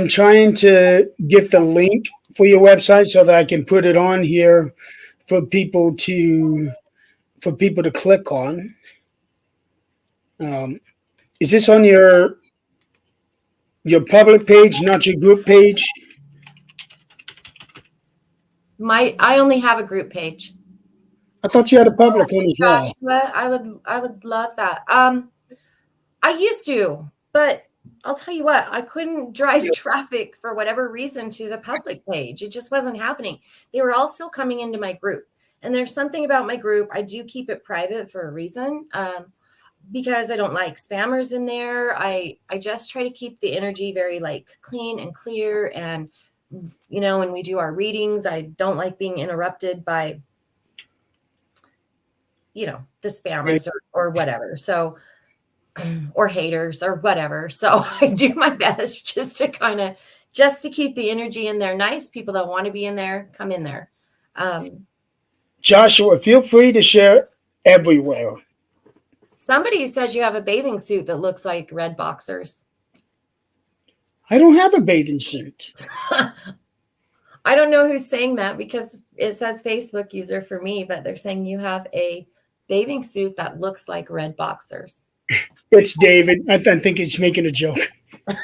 trying to get the link for your website so that I can put it on here for people to click on. Is this on your public page, not your group page? I only have a group page. I thought you had a public one as well. I would love that. I used to, but I'll tell you what, I couldn't drive traffic for whatever reason to the public page. It just wasn't happening. They were all still coming into my group. And there's something about my group. I do keep it private for a reason, because I don't like spammers in there. I just try to keep the energy very like clean and clear. And, when we do our readings, I don't like being interrupted by the spammers or whatever. So, or haters or whatever. So I do my best just to keep the energy in there nice. People that want to be in there, come in there. Joshua, feel free to share everywhere. Somebody says you have a bathing suit that looks like red boxers. I don't have a bathing suit. I don't know who's saying that because it says Facebook user for me, but they're saying you have a bathing suit that looks like red boxers. It's David. I think he's making a joke. I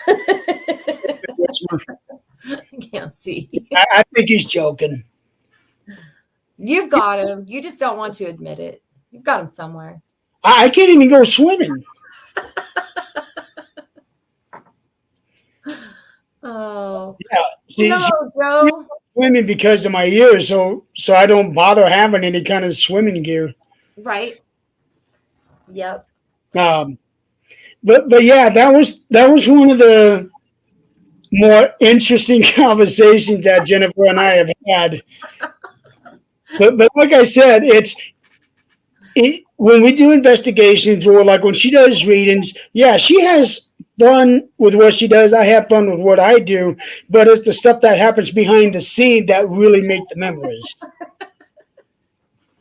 can't see. I think he's joking. You've got him. You just don't want to admit it. You've got him somewhere. I can't even go swimming. Oh. Yeah. See, No, Joe. swimming because of my ears, so I don't bother having any kind of swimming gear. Right. Yep. But yeah, that was one of the more interesting conversations that Jennifer and I have had. But like I said, when we do investigations or like when she does readings, yeah, she has fun with what she does. I have fun with what I do, but it's the stuff that happens behind the scene that really make the memories.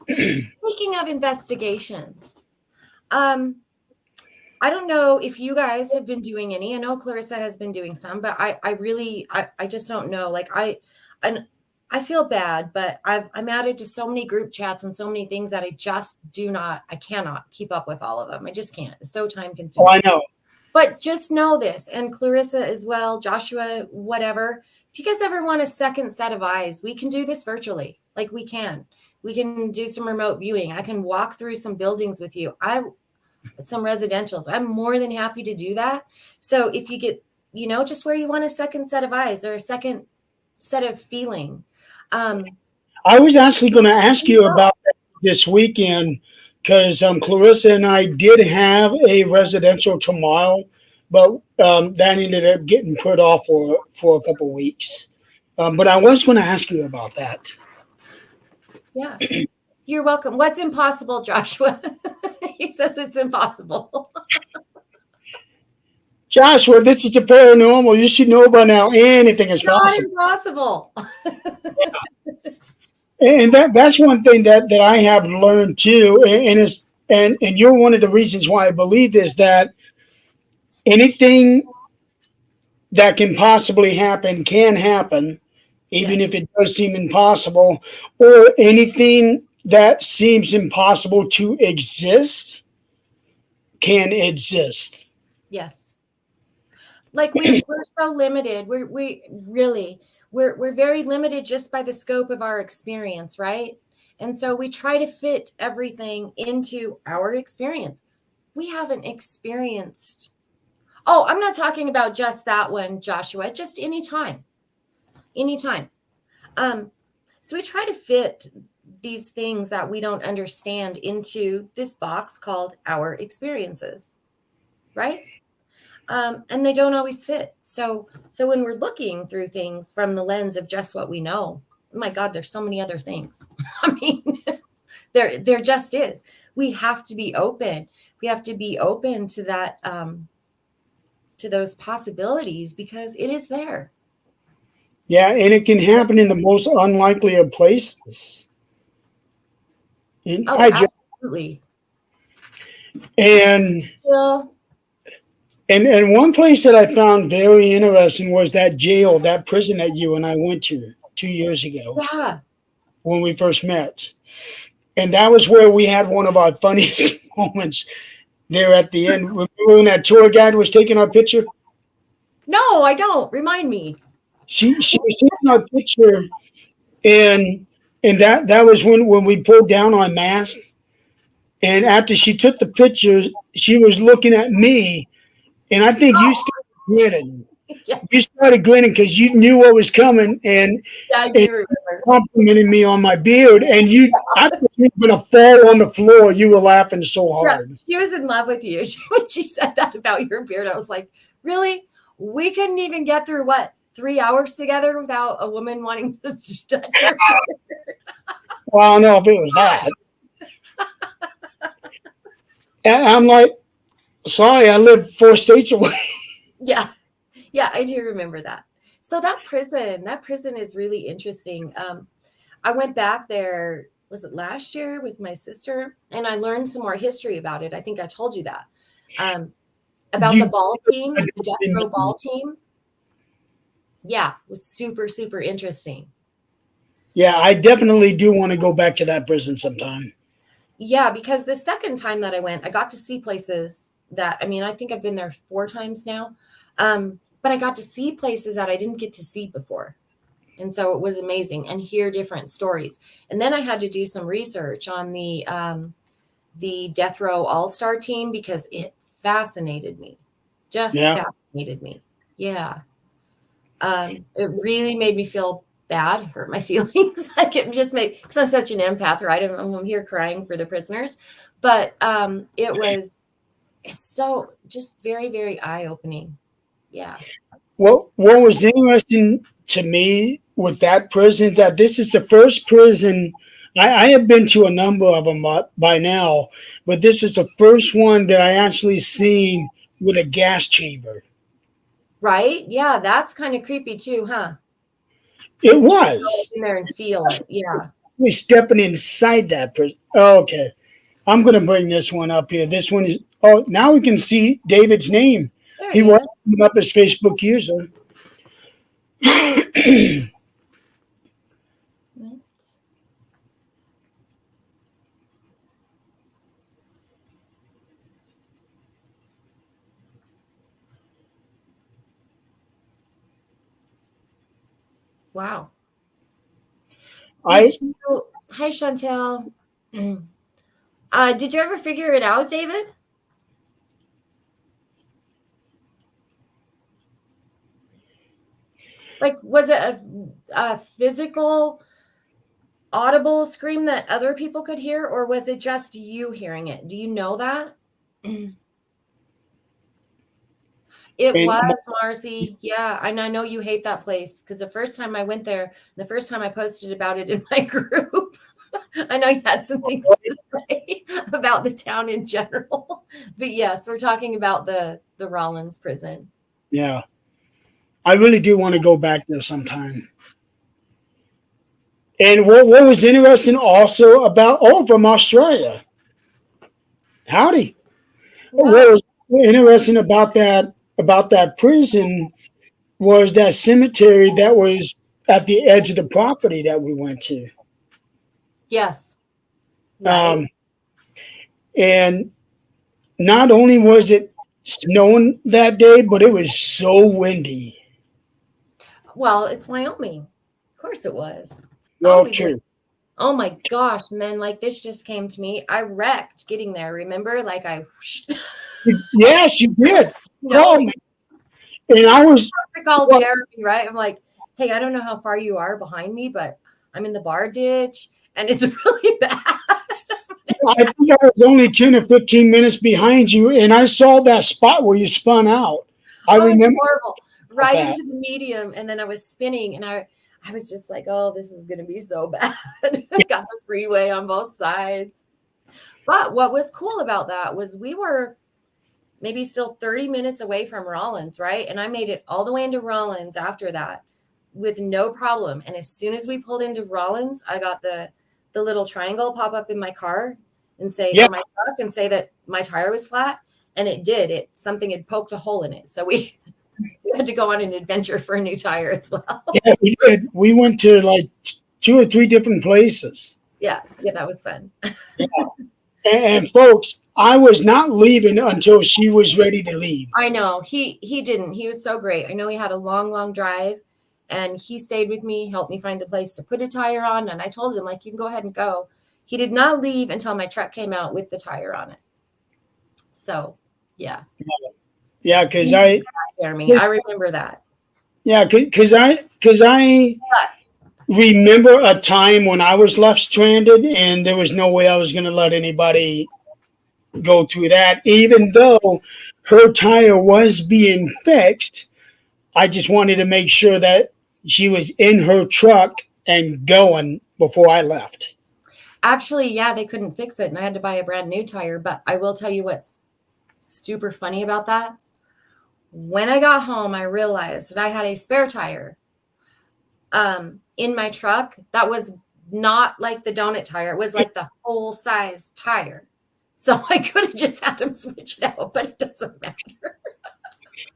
Speaking of investigations, I don't know if you guys have been doing any. I know Clarissa has been doing some, but I just don't know. Like I feel bad, but I'm added to so many group chats and so many things that I cannot keep up with all of them. I just can't. It's so time consuming. Oh, I know. But just know this, and Clarissa as well, Joshua, whatever. If you guys ever want a second set of eyes, we can do this virtually. Like we can do some remote viewing. I can walk through some buildings with you. Some residentials. I'm more than happy to do that. So if you get, just where you want a second set of eyes or a second set of feeling. I was actually going to ask you about that this weekend because Clarissa and I did have a residential tomorrow, but that ended up getting put off for a couple of weeks. But I was going to ask you about that. Yeah, you're welcome. What's impossible, Joshua? He says it's impossible. Joshua, this is the paranormal. You should know by now anything is possible. Not impossible. And that's one thing that I have learned too, and you're one of the reasons why I believe this, that anything that can possibly happen can happen, even if it does seem impossible, or anything that seems impossible to exist can exist. Yes. Like we're so limited. We're very limited just by the scope of our experience, right? And so we try to fit everything into our experience. We haven't experienced. Oh, I'm not talking about just that one, Joshua, just anytime. So we try to fit these things that we don't understand into this box called our experiences, right? And they don't always fit. So when we're looking through things from the lens of just what we know, oh my God, there's so many other things. I mean, there just is. We have to be open. We have to be open to that, to those possibilities because it is there. Yeah, and it can happen in the most unlikely of places. Absolutely. And well, and one place that I found very interesting was that jail, that prison that you and I went to 2 years ago. Yeah. When we first met. And that was where we had one of our funniest moments there at the end. Remember when that tour guide was taking our picture? No, I don't. Remind me. She was taking our picture, and that was when we pulled down our masks. And after she took the picture, she was looking at me, and I think you started grinning. Yeah. You started grinning because you knew what was coming, and I do remember. Complimenting me on my beard, and I thought you were going to fall on the floor. You were laughing so hard. Yeah, she was in love with you. When she said that about your beard, I was like, really? We couldn't even get through 3 hours together without a woman wanting to touch your beard. Well, I don't know if it was that. And I'm like, sorry, I live 4 states away. Yeah, I do remember that. So that prison is really interesting. I went back there was it last year with my sister, and I learned some more history about it. I think I told you that. About the You, ball team, the death row ball team. Yeah, it was super, super interesting. yeah, I definitely do want to go back to that prison sometime. Yeah, because the second time that I went, I got to see places that, I mean, I think I've been there 4 times now. But I got to see places that I didn't get to see before. And so it was amazing and hear different stories. And then I had to do some research on the Death Row All-Star team because it fascinated me. Just Yeah. fascinated me. Yeah. It really made me feel bad, hurt my feelings. Like it just made, because I'm such an empath, right? I'm here crying for the prisoners. But it's so just very, very eye-opening. Yeah. What was interesting to me with that prison that this is the first prison I have been to a number of them by now, but this is the first one that I actually seen with a gas chamber. Right? Yeah, that's kind of creepy too, huh? It was. In there and feel it. Yeah. We stepping inside that prison. Oh, okay, I'm gonna bring this one up here. This one is. Oh, now we can see David's name. There He he was is. up his Facebook user. Wow. I Hi, Chantel. Did you ever figure it out, David? Like, was it a physical, audible scream that other people could hear, or was it just you hearing it? Do you know that? It and was, Marcy. Yeah, and I know you hate that place because the first time I went there, the first time I posted about it in my group, I know you had some things to say about the town in general. But yes, we're talking about the Rollins prison. yeah, I really do want to go back there sometime. And what was interesting also about from Australia. Howdy. Wow. What was interesting about that prison was that cemetery that was at the edge of the property that we went to. Yes. Right. And not only was it snowing that day, but it was so windy. Well, it's Wyoming. Of course it was. It's Well, always true. oh my gosh. And then like this just came to me. I wrecked getting there. Remember? Like I Yes, you did. no, Call me. And I was I called well, Jeremy, right? I'm like, hey, I don't know how far you are behind me, but I'm in the bar ditch and it's really bad. I think I was only 10 or 15 minutes behind you, and I saw that spot where you spun out. I Oh, it's remember horrible. Right that. into the medium. And then I was spinning and I was just like, oh, this is gonna be so bad. Got the freeway on both sides. But what was cool about that was we were maybe still 30 minutes away from Rollins, right? And I made it all the way into Rollins after that with no problem. And as soon as we pulled into Rollins, I got the little triangle pop up in my car and say, Yeah, or my truck and say that my tire was flat. And it did. Something had poked a hole in it. So we had to go on an adventure for a new tire as well. yeah, we did. We went to like 2 or 3 different places. Yeah, that was fun. Yeah. And folks, I was not leaving until she was ready to leave. I know he didn't. He was so great. I know he had a long, long drive, and he stayed with me, helped me find a place to put a tire on. And I told him like, you can go ahead and go. He did not leave until my truck came out with the tire on it. So, yeah. Yeah, because Jeremy, I remember that. yeah, because I remember a time when I was left stranded, and there was no way I was going to let anybody go through that, even though her tire was being fixed. I just wanted to make sure that she was in her truck and going before I left. Actually, yeah, they couldn't fix it, and I had to buy a brand new tire. But I will tell you what's super funny about that. When I got home, I realized that I had a spare tire in my truck that was not like the donut tire. It was like the full size tire. So I could have just had him switch it out, but it doesn't matter.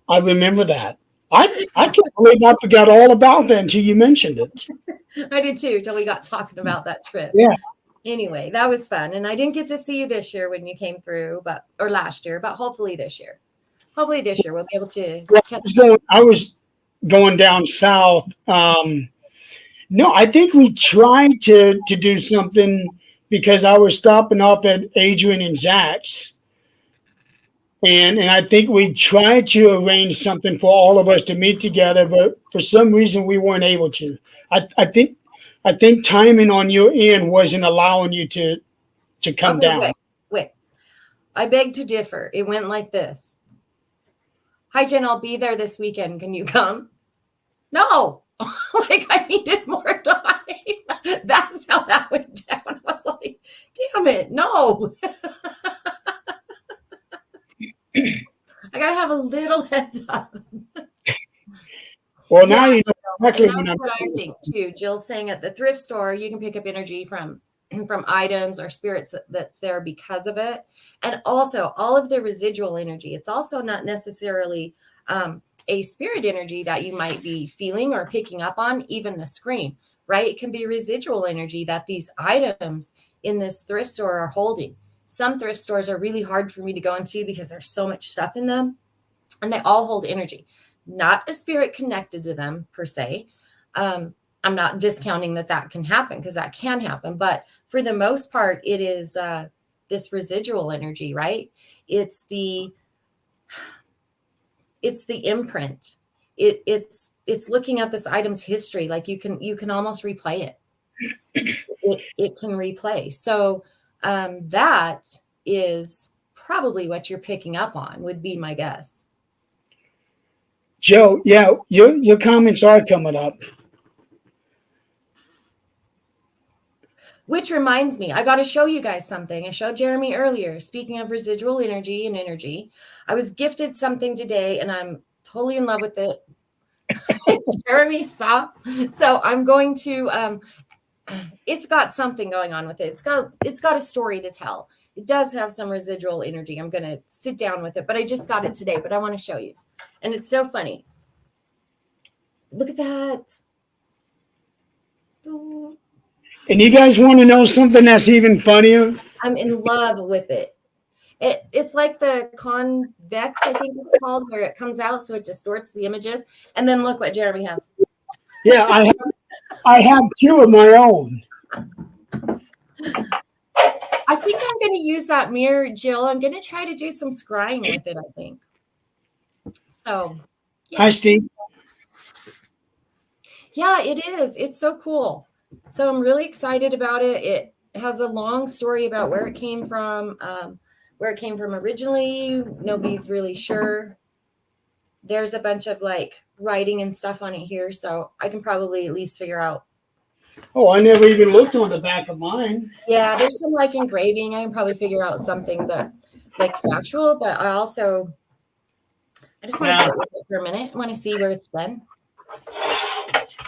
I remember that. I can't believe I forgot all about that until you mentioned it. I did too, till we got talking about that trip. Yeah. Anyway, that was fun. And I didn't get to see you this year when you came through, or last year, but hopefully this year. Hopefully this year we'll be able to catch I was going down south. No, I think we tried to do something because I was stopping off at Adrian and Zach's. And I think we tried to arrange something for all of us to meet together, but for some reason we weren't able to. I think timing on your end wasn't allowing you to come Okay, down. wait. I beg to differ. It went like this. Hi, Jen, I'll be there this weekend. Can you come? No. Like I needed more time. That's how that went down. I was like, damn it, no. I gotta have a little heads up. Well, now you know exactly And when that's I'm. what I think too. Jill's saying at the thrift store, you can pick up energy from items or spirits that's there because of it. And also all of the residual energy. It's also not necessarily a spirit energy that you might be feeling or picking up on, even the screen, right? It can be residual energy that these items in this thrift store are holding. Some thrift stores are really hard for me to go into because there's so much stuff in them, and they all hold energy, not a spirit connected to them per se. I'm not discounting that can happen, because that can happen. But for the most part, it is this residual energy, right? It's the imprint. It's looking at this item's history. Like you can almost replay it. It can replay. So that is probably what you're picking up on, would be my guess. Joe, yeah, your comments are coming up. Which reminds me, I got to show you guys something. I showed Jeremy earlier. Speaking of residual energy and energy, I was gifted something today and I'm totally in love with it. Jeremy, stop. So I'm going to, it's got something going on with it. It's got a story to tell. It does have some residual energy. I'm going to sit down with it, but I just got it today, but I want to show you. And it's so funny. Look at that. Oh. And you guys want to know something that's even funnier? I'm in love with it. It's like the convex, I think it's called, where it comes out so it distorts the images. And then look what Jeremy has. Yeah, I have two of my own. I think I'm going to use that mirror, Jill. I'm going to try to do some scrying with it, I think. So, yeah. Hi, Steve. Yeah, it is. It's so cool. So I'm really excited about it. It has a long story about where it came from originally. Nobody's really sure. There's a bunch of like writing and stuff on it here, so I can probably at least figure out. Oh, I never even looked on the back of mine. Yeah, there's some like engraving. I can probably figure out something, but like factual. But I just want to sit with it for a minute. I want to see where it's been.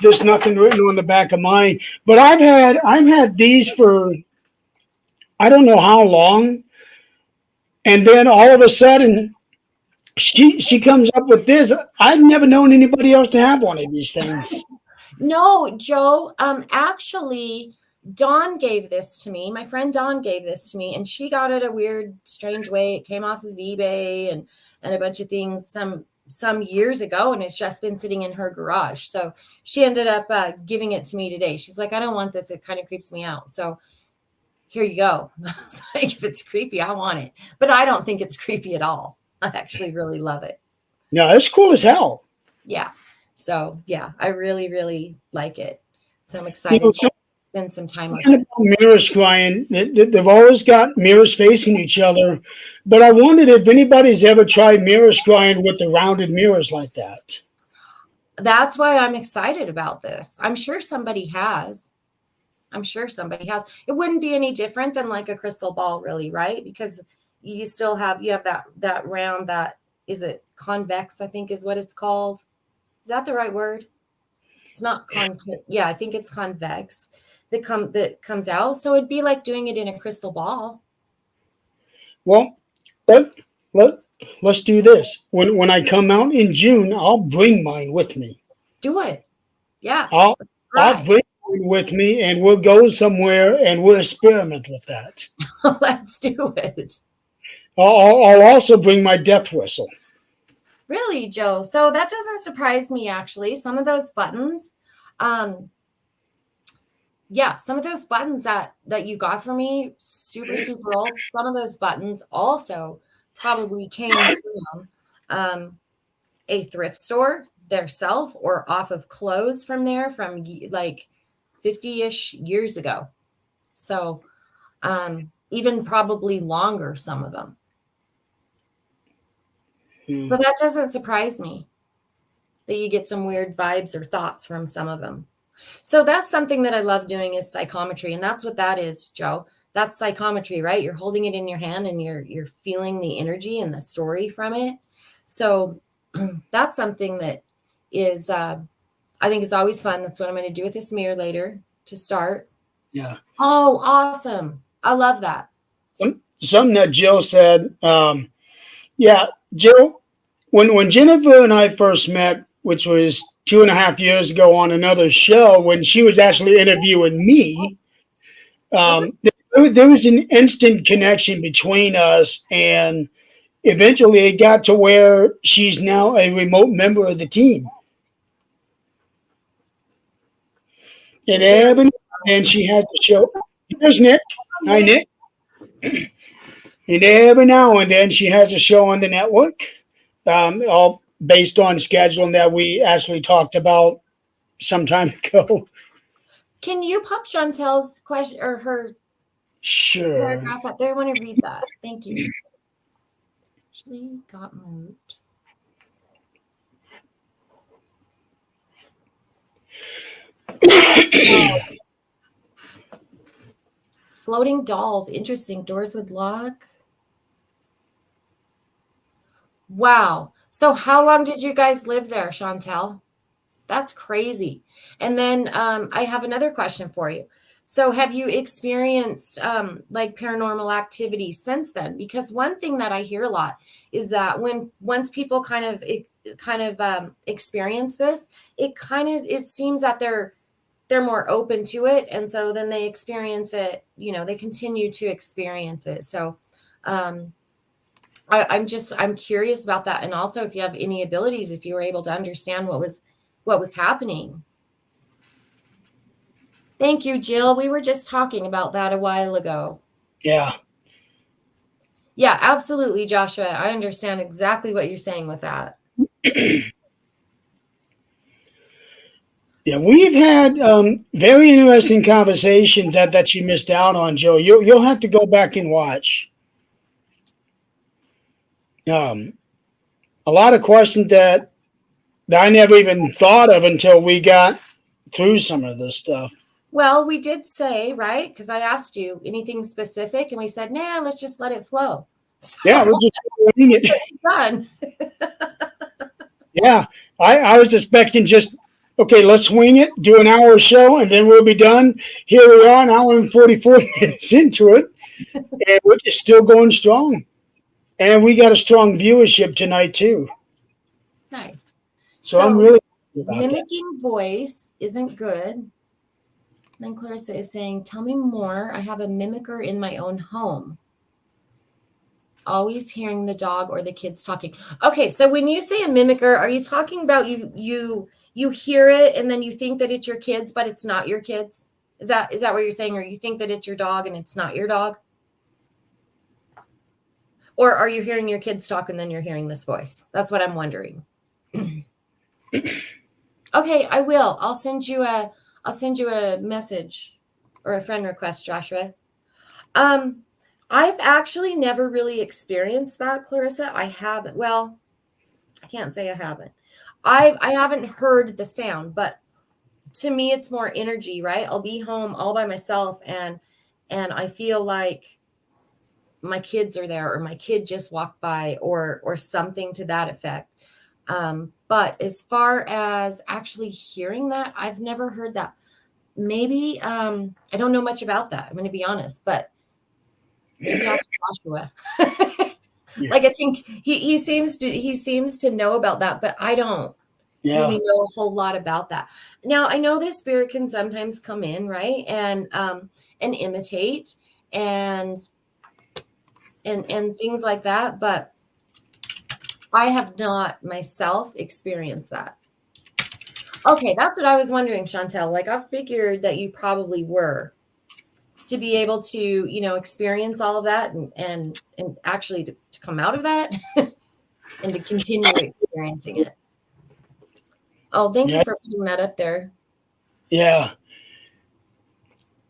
There's nothing written on the back of mine, but I've had these for I don't know how long, and then all of a sudden she comes up with this. I've never known anybody else to have one of these things. No, Joe. Actually, Dawn gave this to me. My friend Dawn gave this to me, and she got it a weird, strange way. It came off of eBay and a bunch of things some years ago, and it's just been sitting in her garage. So she ended up giving it to me today. She's like, I don't want this. It kind of creeps me out. So here you go. I was like, if it's creepy, I want it. But I don't think it's creepy at all. I actually really love it. No, it's cool as hell. Yeah. So yeah, I really, really like it. So I'm excited to spend some time with it. Mirrors, Brian, they've always got mirrors facing each other, but I wondered if anybody's ever tried mirror scrying with the rounded mirrors like that. That's why I'm excited about this. I'm sure somebody has. It wouldn't be any different than like a crystal ball, really, right? Because you have that round, that is it convex, I think is what it's called. Is that the right word? It's not convex. Yeah, I think it's convex. that comes out. So it'd be like doing it in a crystal ball. Well, let, let, let's do this. When I come out in June, I'll bring mine with me. Do it. Yeah. I'll I'll Right. bring mine with me, and we'll go somewhere and we'll experiment with that. Let's do it. I'll also bring my death whistle. Really, Joe? So that doesn't surprise me, actually. Some of those buttons, um, yeah, some of those buttons that you got for me, super, super old. Some of those buttons also probably came from a thrift store theirself or off of clothes from there from like 50-ish years ago. So even probably longer, some of them. So that doesn't surprise me that you get some weird vibes or thoughts from some of them. So that's something that I love doing is psychometry. And that's what that is, Joe. That's psychometry, right? You're holding it in your hand and you're feeling the energy and the story from it. So that's something that is I think is always fun. That's what I'm going to do with this mirror later to start. Yeah. Oh, awesome. I love that. Something that Jill said. Yeah, Jill, when Jennifer and I first met, which was 2.5 years ago on another show, when she was actually interviewing me, there was an instant connection between us, and eventually it got to where she's now a remote member of the team. And every and she has a show. Here's Nick. Hi, Nick. And every now and then she has a show on the network, all based on scheduling that we actually talked about some time ago. Can you pop Chantel's question or her Sure. paragraph up there? I want to read that. Thank you. Actually got moved. Floating dolls. Interesting. Doors would lock. Wow. So how long did you guys live there, Chantel? That's crazy. And then I have another question for you. So have you experienced like paranormal activity since then? Because one thing that I hear a lot is that once people kind of experience this, it seems that they're more open to it, and so then they experience it. They continue to experience it. So I'm curious about that, and also if you have any abilities, if you were able to understand what was happening. Thank you, Jill. We were just talking about that a while ago. Yeah. Yeah, absolutely, Joshua. I understand exactly what you're saying with that. Yeah, we've had very interesting conversations that you missed out on, Joe. You'll have to go back and watch. A lot of questions that I never even thought of until we got through some of this stuff. Well, we did say, right? Because I asked you anything specific, and we said, nah, let's just let it flow. So Yeah, we're just doing it. done. Yeah, I was expecting just okay. Let's swing it, do an hour show, and then we'll be done. Here we are, an hour and 44 minutes into it, and we're just still going strong. And we got a strong viewership tonight too. Nice. So I'm really happy about that. Mimicking voice isn't good. Then Clarissa is saying, tell me more. I have a mimicker in my own home. Always hearing the dog or the kids talking. Okay, so when you say a mimicker, are you talking about you hear it and then you think that it's your kids, but it's not your kids? Is that what you're saying? Or you think that it's your dog and it's not your dog? Or are you hearing your kids talk and then you're hearing this voice? That's what I'm wondering. Okay, I will. I'll send you a message or a friend request, Joshua. I've actually never really experienced that, Clarissa. I haven't. Well, I can't say I haven't. I haven't heard the sound, but to me it's more energy, right? I'll be home all by myself and I feel like my kids are there or my kid just walked by or something to that effect. But as far as actually hearing that, I've never heard that. maybe I don't know much about that. I'm going to be honest, but maybe ask Joshua. Yeah. Like I think he seems to know about that, but I don't Yeah. really know a whole lot about that. Now I know this spirit can sometimes come in, right? And imitate and things like that, but I have not myself experienced that. Okay, that's what I was wondering, Chantel. Like I figured that you probably were to be able to, experience all of that and actually to come out of that and to continue experiencing it. Oh, thank you Yeah. for putting that up there. Yeah.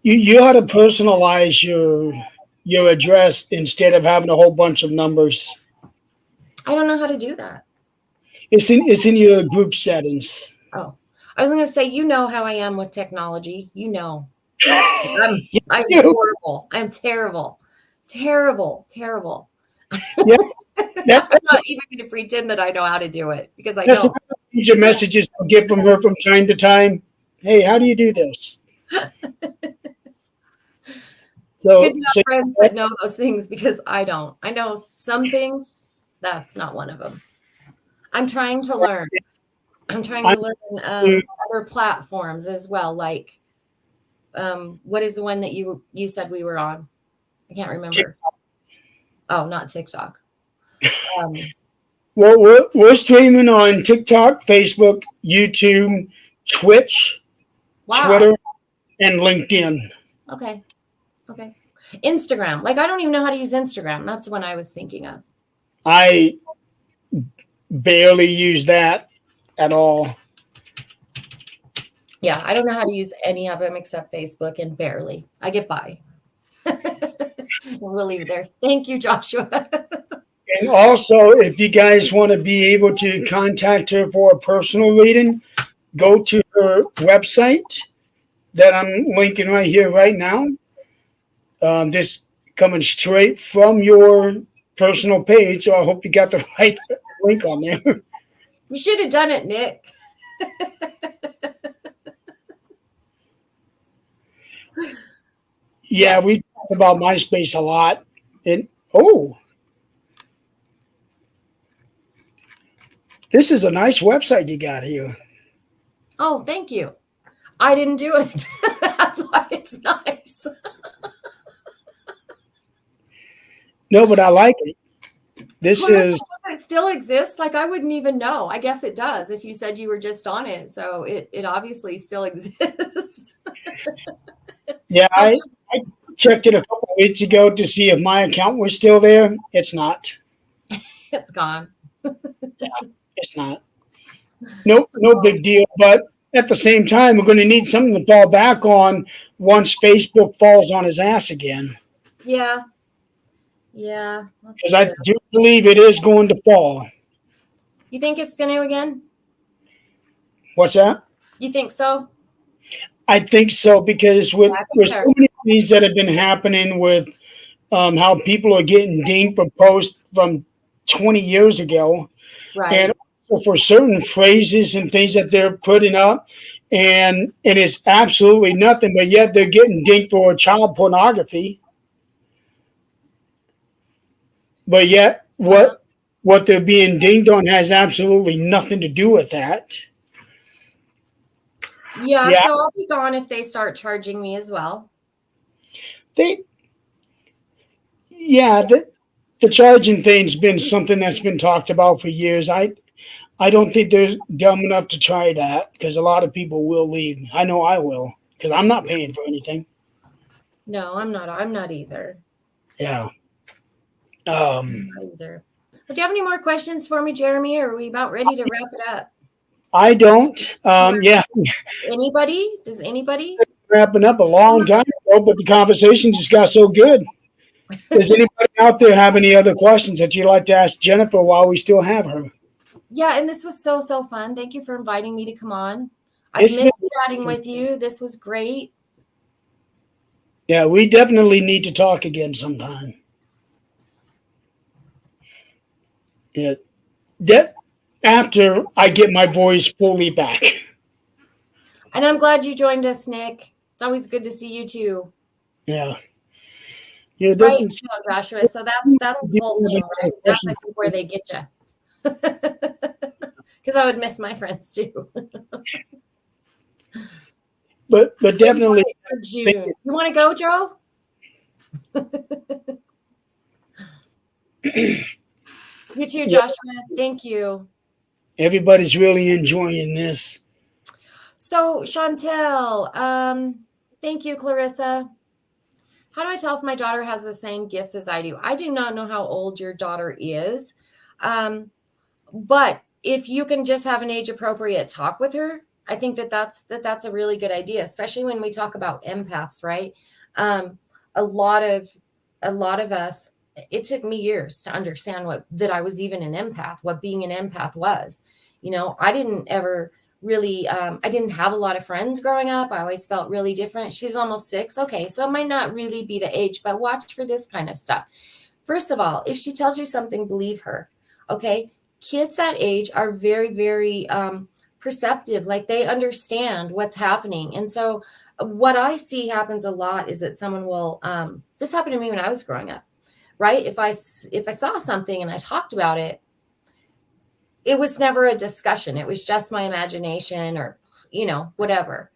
You ought to personalize your address instead of having a whole bunch of numbers. I don't know how to do that. It's in your group settings. Oh, I was going to say, you know how I am with technology. You know, I'm Yeah. horrible. I'm terrible, terrible, terrible. Yeah. That, I'm not even going to pretend that I know how to do it because I that's don't. the messages I'll get from her from time to time. Hey, how do you do this? It's good So, to so have friends that know those things because I don't. I know some things. That's not one of them. I'm trying to learn. I'm trying to learn other platforms as well. Like, what is the one that you said we were on? I can't remember. Oh, not TikTok. well, we're streaming on TikTok, Facebook, YouTube, Twitch, Wow. Twitter, and LinkedIn. Okay. Instagram. Like, I don't even know how to use Instagram. That's the one I was thinking of. I barely use that at all. Yeah, I don't know how to use any of them except Facebook, and barely. I get by. We'll leave it there. Thank you, Joshua. And also, if you guys want to be able to contact her for a personal reading, go to her website that I'm linking right here, right now. This coming straight from your personal page. So I hope you got the right link on there. You should have done it, Nick. Yeah, we talked about MySpace a lot. And this is a nice website you got here. Oh, thank you. I didn't do it. That's why it's nice. No, but I like it. This is. Does it still exist? Like, I wouldn't even know. I guess it does if you said you were just on it. So it obviously still exists. Yeah, I checked it a couple of weeks ago to see if my account was still there. It's not. It's gone. It's not. No big deal. But at the same time, we're going to need something to fall back on once Facebook falls on his ass again. Yeah. Yeah. Because I do believe it is going to fall. You think it's going to again? What's that? You think so? I think so, because with so many things that have been happening with how people are getting dinged for posts from 20 years ago. Right. And also for certain phrases and things that they're putting up. And it is absolutely nothing, but yet they're getting dinged for child pornography. But yet what they're being dinged on has absolutely nothing to do with that. Yeah, so I'll be gone if they start charging me as well. The charging thing's been something that's been talked about for years. I don't think they're dumb enough to try that, because a lot of people will leave. I know I will, because I'm not paying for anything. No, I'm not either. Yeah. Not either. But do you have any more questions for me, Jeremy, or are we about ready to wrap it up? I don't. Yeah. Anybody? Does anybody? Wrapping up a long time ago, but the conversation just got so good. Does anybody out there have any other questions that you'd like to ask Jennifer while we still have her? Yeah, and this was so fun. Thank you for inviting me to come on. I missed chatting with you. This was great. Yeah, we definitely need to talk again sometime. Yeah. After I get my voice fully back. And I'm glad you joined us, Nick. It's always good to see you too. Yeah. Yeah, it Right, doesn't Joshua. So that's the whole thing, right? That's I person, think where they get you. Because I would miss my friends too. but definitely For think June. You want to go, Joe? You too, yeah, Joshua. Thank you. everybody's really enjoying this. So, Chantel, thank you, Clarissa. How do I tell if my daughter has the same gifts as I do? I do not know how old your daughter is. But if you can just have an age appropriate talk with her, I think that's a really good idea, especially when we talk about empaths, right? Um, a lot of us, it took me years to understand that I was even an empath, what being an empath was. I didn't ever really I didn't have a lot of friends growing up. I always felt really different. She's almost 6. Okay, so it might not really be the age, but watch for this kind of stuff. First of all, if she tells you something, believe her. Okay, kids that age are very, very perceptive. Like they understand what's happening. And so what I see happens a lot is that someone will this happened to me when I was growing up, right? If I saw something and I talked about it, it was never a discussion. It was just my imagination or whatever.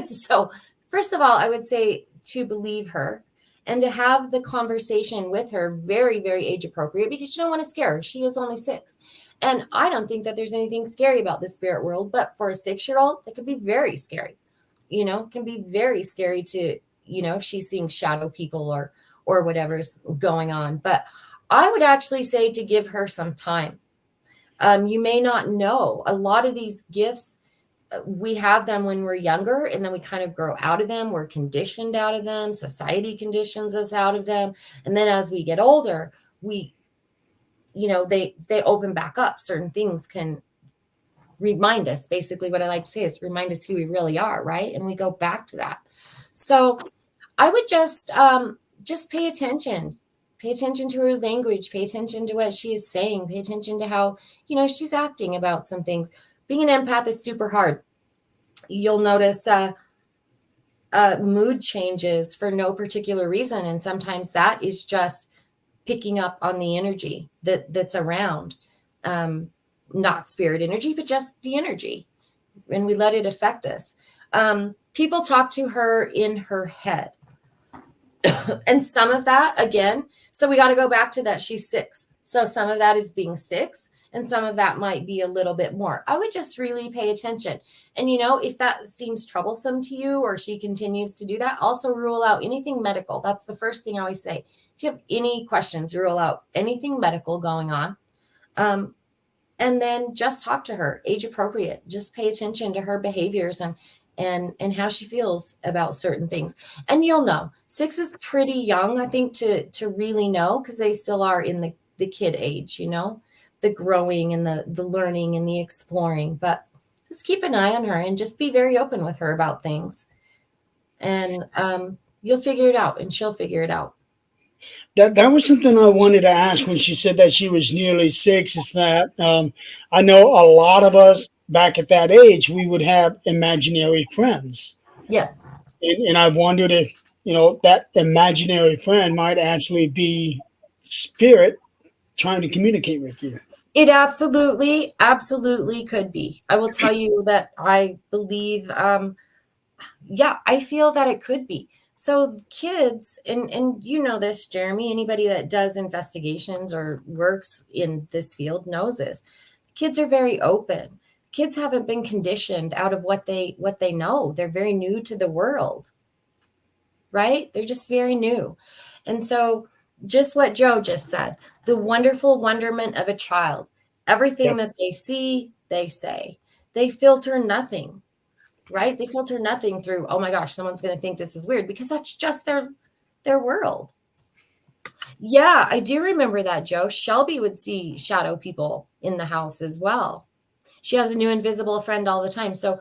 So first of all, I would say to believe her and to have the conversation with her very, very age appropriate, because you don't want to scare her. She is only 6. And I don't think that there's anything scary about the spirit world, but for a 6-year-old, it could be very scary. It can be very scary to, if she's seeing shadow people or whatever's going on. But I would actually say to give her some time. You may not know a lot of these gifts. We have them when we're younger, and then we kind of grow out of them. We're conditioned out of them. Society conditions us out of them. And then as we get older, they open back up. Certain things can remind us. Basically, what I like to say is remind us who we really are, right? And we go back to that. So I would just pay attention. Pay attention to her language. Pay attention to what she is saying. Pay attention to how, she's acting about some things. Being an empath is super hard. You'll notice mood changes for no particular reason. And sometimes that is just picking up on the energy that's around. Not spirit energy, but just the energy. And we let it affect us. People talk to her in her head. And some of that, again, so we got to go back to that. She's 6. So some of that is being 6, and some of that might be a little bit more. I would just really pay attention. And, if that seems troublesome to you or she continues to do that, also rule out anything medical. That's the first thing I always say. If you have any questions, rule out anything medical going on. And then just talk to her, age appropriate. Just pay attention to her behaviors and how she feels about certain things. And you'll know 6 is pretty young, I think, to really know, because they still are in the kid age, the growing and the learning and the exploring. But just keep an eye on her and just be very open with her about things. And you'll figure it out, and she'll figure it out. That was something I wanted to ask when she said that she was nearly 6. Is that I know a lot of us back at that age, we would have imaginary friends. Yes. And I wondered if, that imaginary friend might actually be spirit trying to communicate with you. It absolutely, absolutely could be. I will tell you that I believe, I feel that it could be. So kids, and this, Jeremy, anybody that does investigations or works in this field knows this. Kids are very open. Kids haven't been conditioned out of what they know. They're very new to the world, right? They're just very new. And so just what Joe just said, the wonderful wonderment of a child, everything that they see, they say. They filter nothing, right? They filter nothing through, oh my gosh, someone's going to think this is weird, because that's just their world. Yeah, I do remember that, Joe. Shelby would see shadow people in the house as well. She has a new invisible friend all the time. So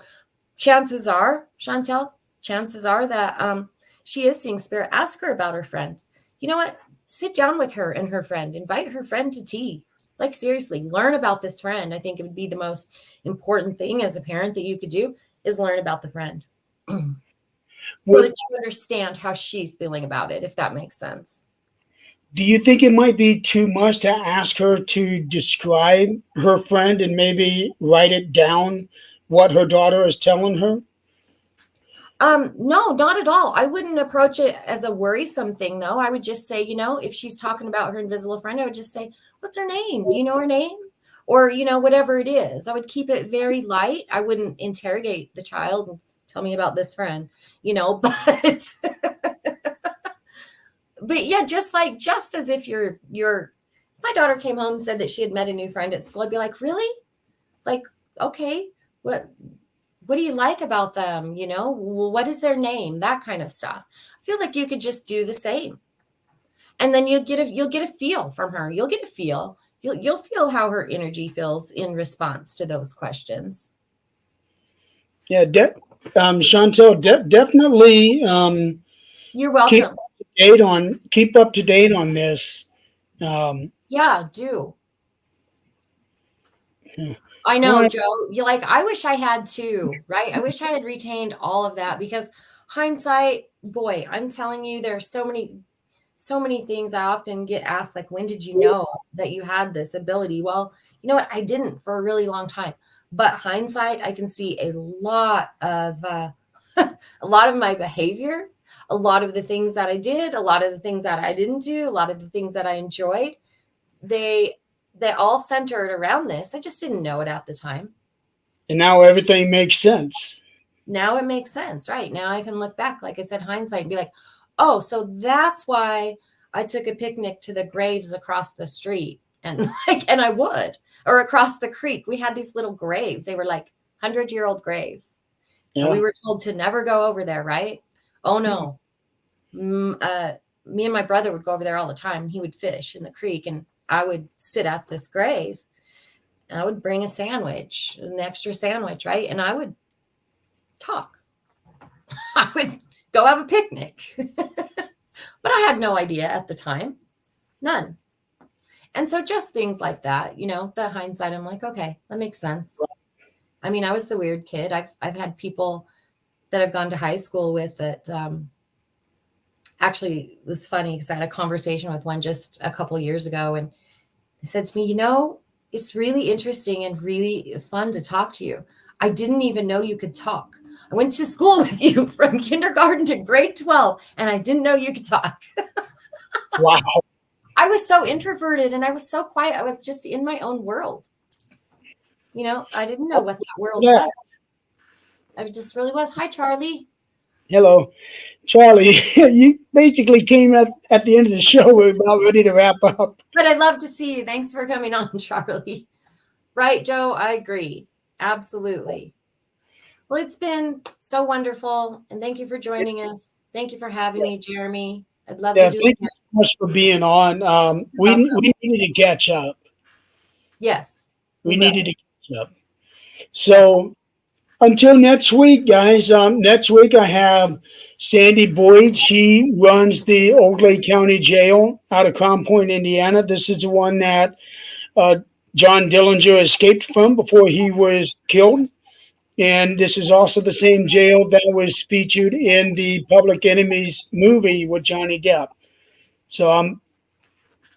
chances are, Chantel, that she is seeing spirit. Ask her about her friend. You know what? Sit down with her and her friend. Invite her friend to tea. Like, seriously, learn about this friend. I think it would be the most important thing as a parent that you could do is learn about the friend. so What that you understand how she's feeling about it, if that makes sense. do you think it might be too much to ask her to describe her friend and maybe write it down what her daughter is telling her? No, not at all. I wouldn't approach it as a worrisome thing, though. I would just say, if she's talking about her invisible friend, I would just say, "What's her name? Do you know her name?" Or, whatever it is. I would keep it very light. I wouldn't interrogate the child and tell me about this friend, but but yeah, just as if my daughter came home and said that she had met a new friend at school, I'd be like, "Really? Like, okay, what do you like about them? What is their name?" That kind of stuff. I feel like you could just do the same. And then you'll get a feel from her. You'll get a feel. You'll feel how her energy feels in response to those questions. Yeah, Chantel, definitely You're keep welcome. keep up to date on this. Um, Yeah, do. all I know, right. Joe. I wish I had too, right? I wish I had retained all of that because hindsight, boy, I'm telling you, there are so many things I often get asked, like, when did you know that you had this ability? Well, you know what? I didn't for a really long time. But hindsight, I can see a lot of a lot of my behavior, a lot of the things that I did, a lot of the things that I didn't do, a lot of the things that I enjoyed. They they all centered around this. I just didn't know it at the time. And now everything makes sense. Now it makes sense, right? Now I can look back, like I said, hindsight, and be like, oh, so that's why I took a picnic to the graves across the street. And and I would, or across the creek. We had these little graves. They were like 100-year-old graves. And we Yeah. were told to never go over there, right? Oh Yeah. no. Me and my brother would go over there all the time. He would fish in the creek, and I would sit at this grave, and I would bring a sandwich, an extra sandwich, right? And I would talk. I would go have a picnic. But I had no idea at the time. None. And so just things like that, the hindsight, I'm like, okay, that makes sense. I mean, I was the weird kid. I've had people that I've gone to high school with that actually it was funny because I had a conversation with one just a couple years ago, and he said to me, it's really interesting and really fun to talk to you. I didn't even know you could talk. I went to school with you from kindergarten to grade 12, and I didn't know you could talk. Wow. I was so introverted and I was so quiet. I was just in my own world. I didn't know what that world Yeah. was. I just really was. Hi, Charlie. Hello, Charlie. You basically came at the end of the show. We're about ready to wrap up. But I'd love to see you. Thanks for coming on, Charlie. Right, Joe? I agree. Absolutely. Well, it's been so wonderful. And thank you for joining us. Thank you for having me, Jeremy. I'd love Yeah, to do thank it you again. so much for being on. We needed to catch up. Yes. We will. needed to catch up. So until next week, guys. Next week I have Sandy Boyd. She runs the Old Lake County Jail out of Crown Point, Indiana. This is the one that uh, John Dillinger escaped from before he was killed. And this is also the same jail that was featured in the Public Enemies movie with Johnny Depp. So I'm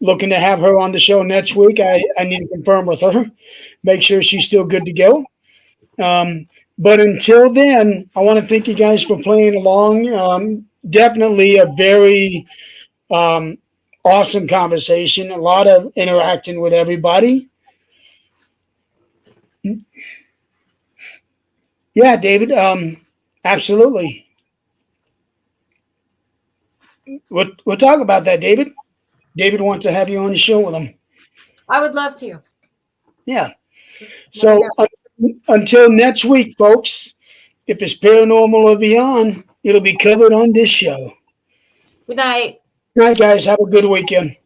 looking to have her on the show next week. I need to confirm with her, make sure she's still good to go. But until then, I want to thank you guys for playing along. Definitely a very awesome conversation, a lot of interacting with everybody. Yeah, David, absolutely. We'll talk about that, David. David wants to have you on the show with him. I would love to. Yeah. Just let me So know. until next week, folks, if it's paranormal or beyond, it'll be covered on this show. Good night. All right, guys, have a good weekend.